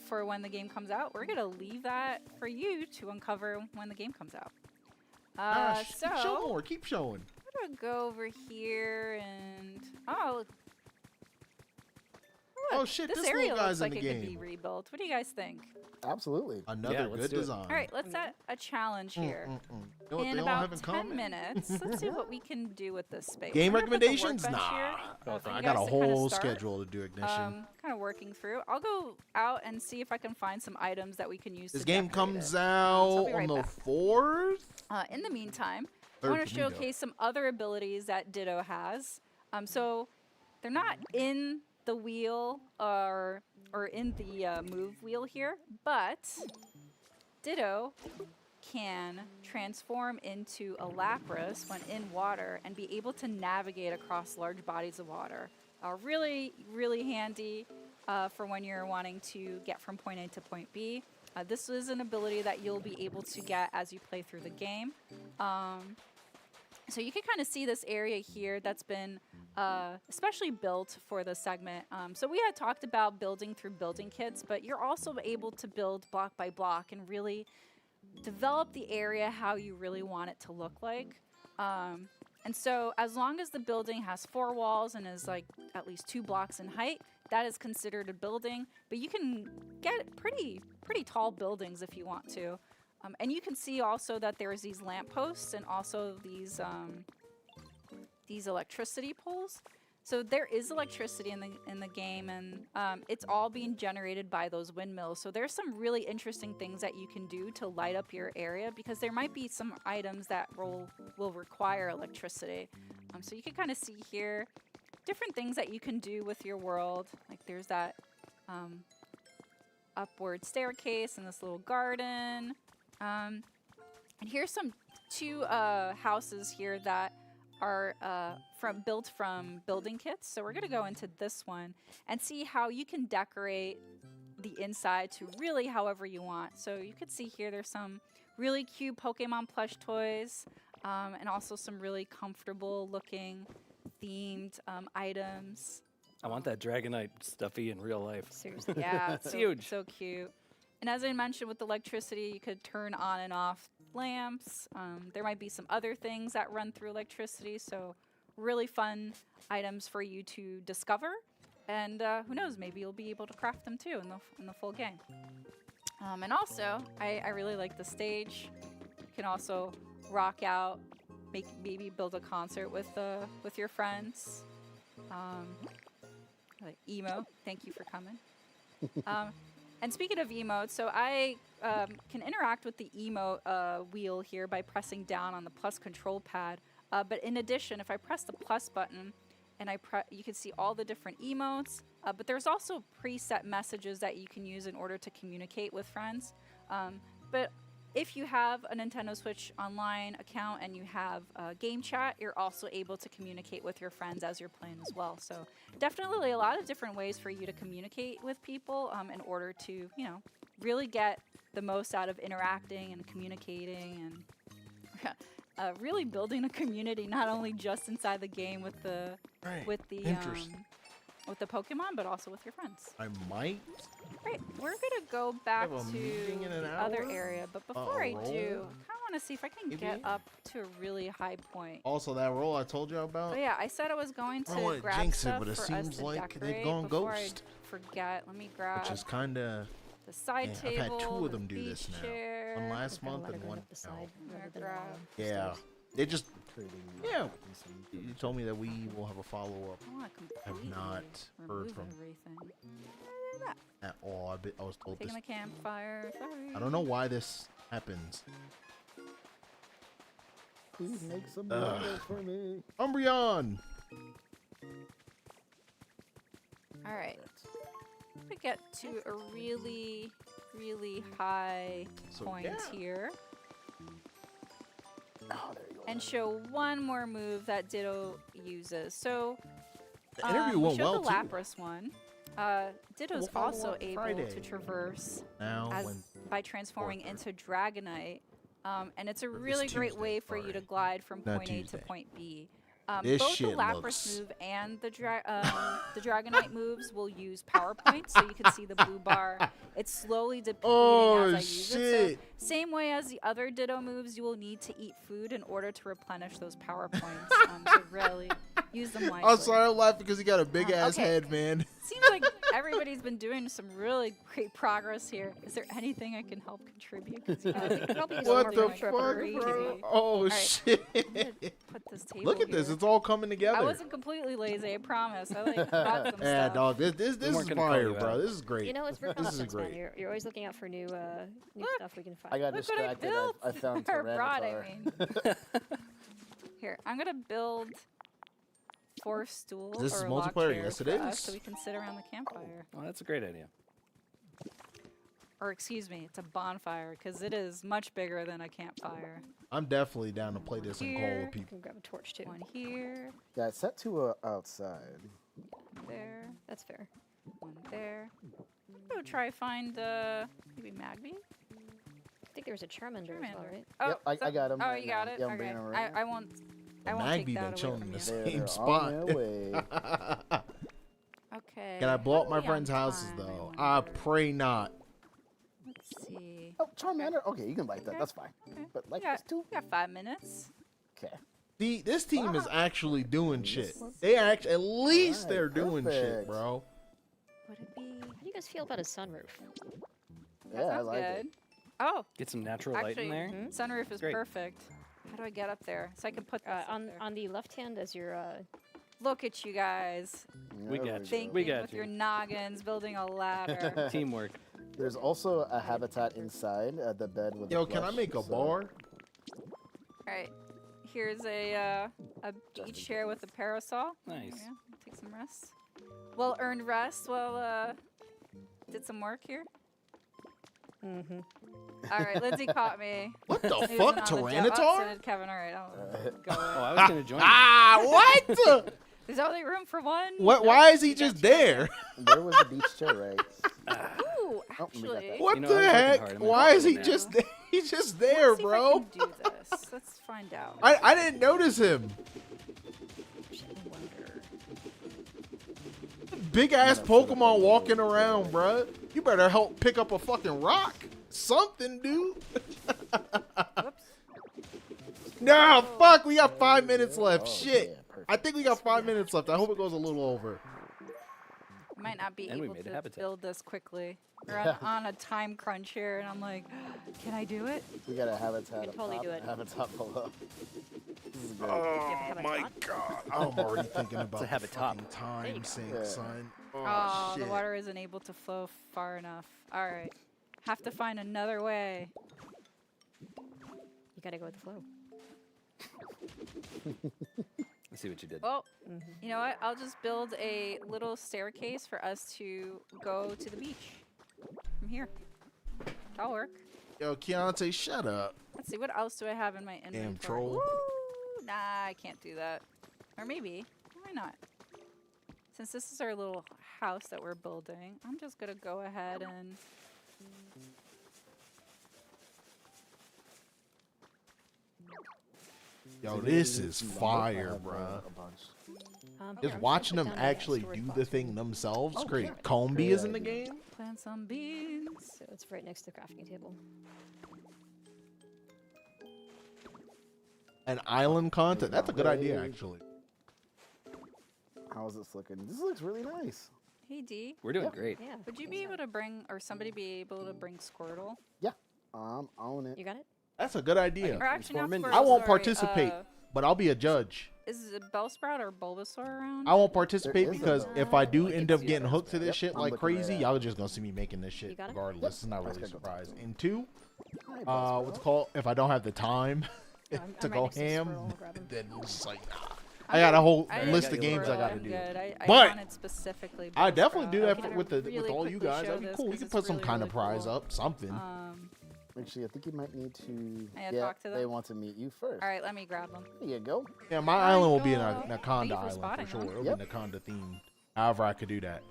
for when the game comes out, we're gonna leave that for you to uncover when the game comes out. So keep showing more. Keep showing. I'm gonna go over here and Oh shit! this This area little looks guy's in like the it could be game. rebuilt. What do you guys think? Absolutely. Another let's good do it. design. All right, let's set a challenge here. You know what In they all have about in 10 common? minutes, let's see what we can do with this space. Game We're gonna put the recommendations? workbench Nah. here, for I you got a guys to kinda whole start. schedule to do ignition. Kind of working through. I'll go out and see if I can find some items that we can use. This to game decorate comes it. out So I'll be right on the back. 4th. In the meantime, I Third want to for me, though. showcase some other abilities that Ditto has. So they're not in the wheel or in the move wheel here, but Ditto can transform into a Lapras when in water and be able to navigate across large bodies of water. Really, really handy for when you're wanting to get from point A to point B. This is an ability that you'll be able to get as you play through the game. So you can kind of see this area here that's been especially built for the segment. So we had talked about building through building kits, but you're also able to build block by block and really develop the area how you really want it to look like. And so as long as the building has 4 walls and is like at least 2 blocks in height, that is considered a building. But you can get pretty tall buildings if you want to. And you can see also that there's these lampposts and also these electricity poles. So there is electricity in the game, and it's all being generated by those windmills. So there's some really interesting things that you can do to light up your area, because there might be some items that will require electricity. So you can kind of see here different things that you can do with your world. Like there's that upward staircase and this little garden. And here's some 2 houses here that are built from building kits. So we're gonna go into this one and see how you can decorate the inside to really however you want. So you can see here there's some really cute Pokemon plush toys, and also some really comfortable looking themed items. I want that Dragonite stuffy in real life. Seriously. Yeah, It's so, huge. so cute. And as I mentioned, with electricity, you could turn on and off lamps. There might be some other things that run through electricity, so really fun items for you to discover. And who knows, maybe you'll be able to craft them too in the full game. And also, I really like the stage. You can also rock out, maybe build a concert with your friends. Like Emo, thank you for coming. And speaking of emotes, so I can interact with the emote wheel here by pressing down on the plus control pad. But in addition, if I press the plus button, and you can see all the different emotes. But there's also preset messages that you can use in order to communicate with friends. But if you have a Nintendo Switch Online account and you have game chat, you're also able to communicate with your friends as you're playing as well. So definitely a lot of different ways for you to communicate with people in order to, really get the most out of interacting and communicating. And really building a community, not only just inside the game with the Interesting. with the Pokemon, but also with your friends. I might. Right, we're gonna go back have a to meeting in an the other hour? area, but before I do, roll? I kind of want to see if I can get Maybe? up to a really high point. Also, that roll I told you about. Oh yeah, I said I was going I don't to wanna grab jinx it, stuff but it for us seems to like they've decorate gone before ghost. I forget. Let me grab Which is kind of. the side I've table. had two of the them do this beach now. chair. One last Kinda month let it and run one up the now. side rather than grab- Yeah. They just. Creating Yeah. some- You told me that we will have a follow up. I want to completely not heard remove from- everything. At all. I was told this. Taking the campfire. Sorry. I don't know why this happens. Please make some Ugh. windows for me. Umbreon! All right. We get to a really, really high So, point yeah. here, Oh, there you go. and show one more move that Ditto uses. So The interview we went showed well, the too. Lapras one. Ditto's We'll follow also up able Friday. to traverse Now, as when. by transforming into Dragonite. And it's a this really great Tuesday, way for you to sorry. glide from Not point A to Tuesday. point B. This Both the shit Lapras looks- move and the Dragonite moves will use power points, so you can see the blue bar. It's slowly depleting Oh, as I use it. shit. So same way as the other Ditto moves, you will need to eat food in order to replenish those power points. So really use them wisely. I'm sorry, I'm laughing because he got a big ass okay. head, man. Seems like everybody's been doing some really great progress here. Is there anything I can help contribute? 'Cause you guys Probably use What more the for fuck, for bro? TV. Oh, right. shit. Put this table Look at this. here. It's all coming together. I wasn't completely lazy, I promise. I like got some Yeah, stuff. dog. This We is weren't gonna call fire, you bro. out. This is great. You know, it's for This is compliments, man. great. You're always looking out for new stuff we can find. I got Look what I distracted. built. I found Or brought, I Tyranitar. Here, I'm gonna build 4 stools Is this or a log multiplayer? chair Yes, it for us is. so we can sit around the campfire. Well, that's a great idea. Or excuse me, it's a bonfire because it is much bigger than a campfire. I'm definitely down to play this and call Here. with You people. can grab a torch too. One here, Yeah, it's set to outside. there, That's fair. one there. Go try find maybe Magby. I think there was a Charmander as well, Charmander. right? Oh, Yep, I got him Oh, right you got now. it. Yeah, I'm Okay. bringing him right now. I won't. I won't Magby take been that away chilling from in you. the They're same on spot. their way. Okay. Can I blow up how my are we on friends' houses time, though? I I wonder? pray not. Let's see. Oh, Charmander. Okay, you can like that. Okay. That's fine. Okay. But like Yeah. this too. We got 5 minutes. Okay. This team is actually doing Yes. shit. They at least Alright, they're doing shit, perfect. bro. Would it be? How do you guys feel about a sunroof? That Yeah, I sounds like good. it. Oh, Get some natural light actually, in there. sunroof is Great. perfect. How do I get up there so I can put this up On there? on the left hand as your Look at you guys We There got you. thinking We got with you. your noggins, building a ladder. Teamwork. There's also a habitat inside the bed with. Yo, the can I flush, make a so- bar? All right, here's a beach chair with a parasol. Nice. There you go. Take some rest. Well earned rest. Well, did some work here. Mm-hmm. All right, Lindsay caught me. What the Snoozing fuck, on the jet. Oh, so Tyranitar? did Kevin. All right, I'll go. Oh, I was gonna join you. Ah, what? There's only room for one. What? Nope, Why is he you got just two right there? There was a beach chair, right? Ooh, Oh, we got that. actually. What You know, the I was working heck? hard. I'm gonna Why put is it he down. just there? He's just there, Let's see if I bro. can do this. Let's find out. I didn't notice him. Big ass Pokemon walking around, bruh. You better help pick up a fucking rock. Something, dude. Whoops. Nah, fuck. We got 5 minutes left. Oh, Shit. yeah, perfect. I think we got 5 minutes left. I hope it goes a little over. I might not be And we able made a to habitat. build this quickly. We're on a time crunch here, and I'm like, can I do it? We got a habitat can up totally top, do it. habitat below. This is great. Oh my god. I'm already thinking about a habitat. the fucking There you time go. sink, Yeah. son. Oh, shit. the water isn't able to flow far enough. All right. Have to find another way. You gotta go with the flow. Let's see what you did. Well, you know what? I'll just build a little staircase for us to go to the beach from here. That'll work. Yo, Keontae, shut up. Let's see, what else do I have in my inventory? troll. Woo! Nah, I can't do that. Or maybe. Why not? Since this is our little house that we're building, I'm just going to go ahead and... Yo, So this maybe is some lumber. I fire, have, bruh. a bunch. Just watching them actually do the thing themselves, create comb Great bees in the idea. game. Plant some beans. So it's right next to the crafting table. And island content. That's a good idea, Great. actually. How is this looking? This looks really nice. Hey D, We're doing Yep. great. Yeah. would you be able to bring, or somebody be able to bring Squirtle? Yeah. Own it. You got it? That's a good idea. Or actually, not Transform into- I won't Squirtle, participate, sorry, but I'll be a judge. is it Bellsprout or Bulbasaur around? I won't participate is a because vote. if I do Like end it's up getting the hooked to this Yep, shit I'm like looking right crazy, at it. y'all just gonna see me making this shit You got it? regardless. It's not That's really a good. surprise. And two, Hi, Buzzsprout. what's it called? If I don't have the time I'm to right go next to the ham, squirrel, I'll grab him. then it's just like, nah. I'm I got a good. whole I list got of you games I Squirtle. gotta I'm do. good. I But wanted specifically. I definitely do Bellsprout. that Okay, with really all you quickly guys. show That'd be this cool. We 'cause can it's put some really, kind of really prize cool. up, something. Actually, I think you might need to. I talk to They them? want to meet you first. All right, let me grab them. There you go. Yeah, my There island you will be an go. Anaconda Thank you for island for spotting sure. them. It'll Yep. be Anaconda themed. However, I could do that.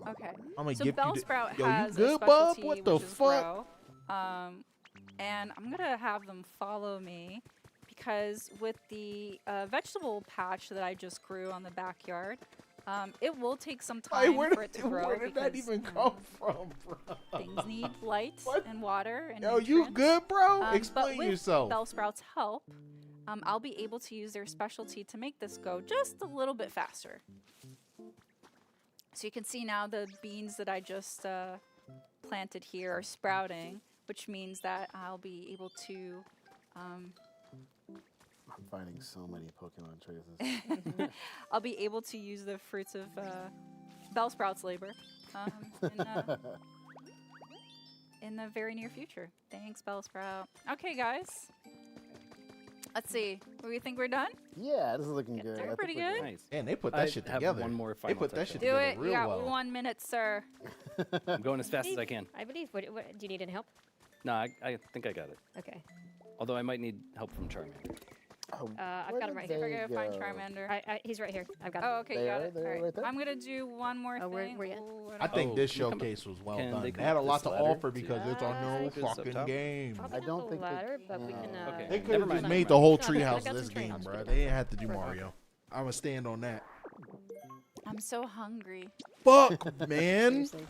Okay. I'm gonna So give you. Bellsprout Yo, you has good, a bub? specialty, What the which is fuck? grow. And I'm gonna have them follow me because with the vegetable patch that I just grew on the backyard, it will take some Hey, time where for it to grow. where did that because, even you come know, from, bro? Things need light What? and water and Yo, you nutrients. good, bro? But Explain with yourself. Bellsprout's help, I'll be able to use their specialty to make this go just a little bit faster. So you can see now the beans that I just planted here are sprouting, which means that I'll be able to I'm finding so many Pokemon traces. I'll be able to use the fruits of Bellsprout's labor in the very near future. Thanks, Bellsprout. Okay, guys. Let's see. Do we think we're done? Yeah, this is looking good. I think pretty we're good. Nice. And they put I that shit have together. one more They final put that touch shit on Do together it. real You got well. 1 minute, sir. I'm going as fast as I can. I believe. What, do you need any help? No, I think I got it. Okay. Although I might need help from Charmander. Oh, I've where got him did right here. We're they gonna find go? Charmander. He's right here. I've got Oh, him. okay, you got There, it. there, All right. right there. I'm gonna do one more Oh, thing. where you at? Ooh, I think Oh, this you come- showcase was well can done. they They come had a up lot to this ladder offer because it's on no Just up fucking top? game. Probably I not don't the think they ladder, but we can. Okay. They could Never have just mind, made never the mind. whole No, I treehouse got of this some game, trainers, bro. but They didn't have to do for- Mario. I'ma stand on that. I'm so hungry. Fuck, man. Seriously.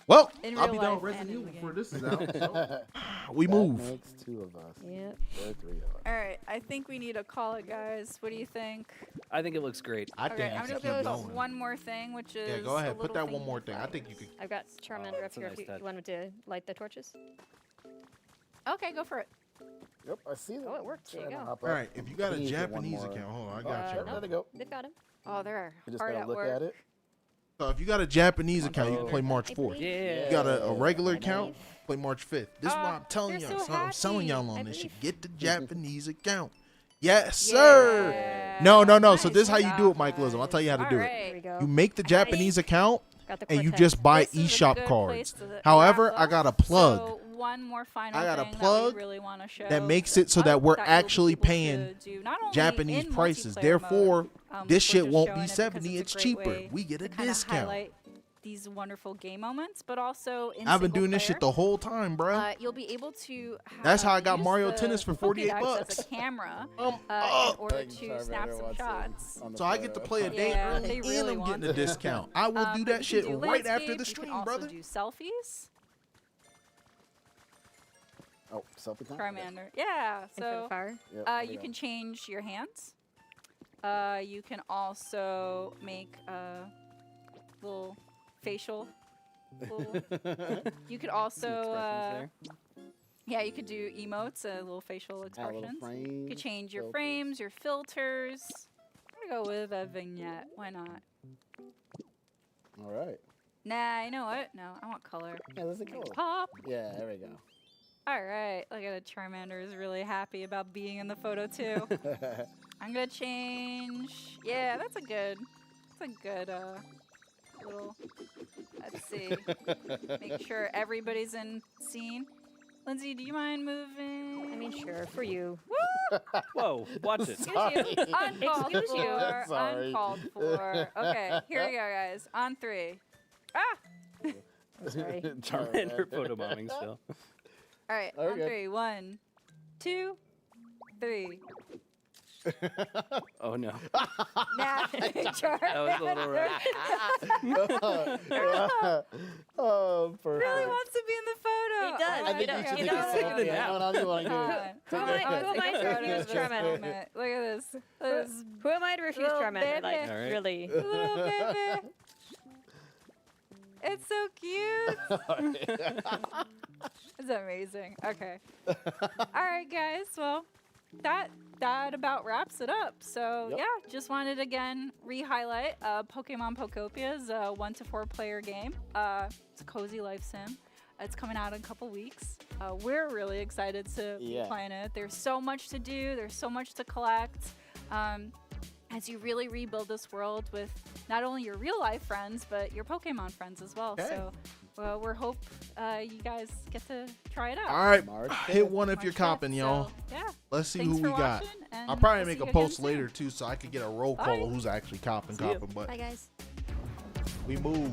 Well, In I'll real be done life with and Resident in Evil the before game. this is out. So we That move. makes two of us. Yep. There are three of us. All right. I think we need to call it, guys. What do you think? I think it looks great. I Okay, think I'm you gonna should keep go going. with one more thing, which is Yeah, go ahead. a Put little that one thing more you thing. I like. think you could. I've got Charmander up that's a here. nice If you touch. wanted to light the torches. Okay, go for it. Yep, I see that. Oh, it worked. There you Trying to go. hop All up. right, if you got a Please get one Japanese more. account, hold on, I got you. There they go. They've got him. Oh, they're You just hard gotta at look work. at it. So if you got a Japanese account, you can Oh. play March I 4th. believe- Yeah. You got a Yeah. regular I account, believe. play March 5th. This is what I'm telling they're y'all. so So I'm selling y'all happy. on I this shit. believe. Get the Japanese account. Yes, sir. Yeah. No. So Nice this is how you do job, it, Michaelism. I'll tell you how to guys. do All it. right. Here we go. You make the Japanese account Got the and you Cortex. just buy This is a eShop good cards. place to However, wrap I up. got a plug So one more final I got a thing plug that we really want to show that makes it so that we're you'll be actually able to paying do not only Japanese in prices. multiplayer Therefore, mode, this we're shit just won't showing be it because 70. it's It's a great cheaper. way We get a to kinda discount. highlight these wonderful game moments, but also in I've been single doing this shit player, the whole time, bro. you'll be able to That's how I got use Mario the Tennis for 48 Pokédex bucks. as a camera in up. order Thank you, to snap Charmander, some once shots. on the So I get to photo. play a day Yeah, early they and really I'm want getting a to. discount. I will do But you that can shit do right after landscape, the you stream, can also brother. do selfies. Oh, selfie time? Charmander. Yeah. And for the So fire. Yep, there we you go. can change your hands. You can also make a little facial. You could also, expressions yeah, you could do emotes, little facial Add a little expressions. You frame, could change your filters. frames, your filters. I'm gonna go with a vignette. Why not? All right. Nah, you know what? No, I want color. Yeah, let's go. Pop. Yeah, there we go. All right. Look at it. Charmander is really happy about being in the photo too. I'm gonna change. Yeah, that's a good little. Let's see. Make sure everybody's in scene. Lindsay, do you mind moving? I mean, sure, for you. Whoa, watch it. Excuse you. Uncalled Excuse you. for. Sorry. Uncalled for. Okay, here we go, guys. On 3. Ah. I'm sorry. Charmander photobombing still. All right. On Okay. 3. 1, 2, 3. Oh no. Nah, That was a little rough. Oh, perfect. really wants to be in the photo. He does. I think You you should you take a know- selfie. Yeah. How do you want to do Come it? on. Who am I to refuse This Charmander? moment. Look at this. This Who am I to refuse Little Charmander? Like, baby. All right. really? little baby. It's so cute. It's amazing. Okay. All right, guys. Well, that about wraps it up. So Yep. yeah, just wanted to again re-highlight Pokemon Pokopia is a 1 to 4 player game. It's a cozy life sim. It's coming out in a couple weeks. We're really excited to be Yeah. playing it. There's so much to do. There's so much to collect. As you really rebuild this world with not only your real life friends, but your Pokemon friends as well. Okay. So we hope you guys get to try it out. All right, March hit 5th. one if March you're 5th, comping, y'all. so, yeah. Let's see Thanks who for we got. watching, and I'll probably we'll make see a you post again later soon. too, so I could get a roll Bye. call of who's actually copping. See ya. But Bye, guys. we move.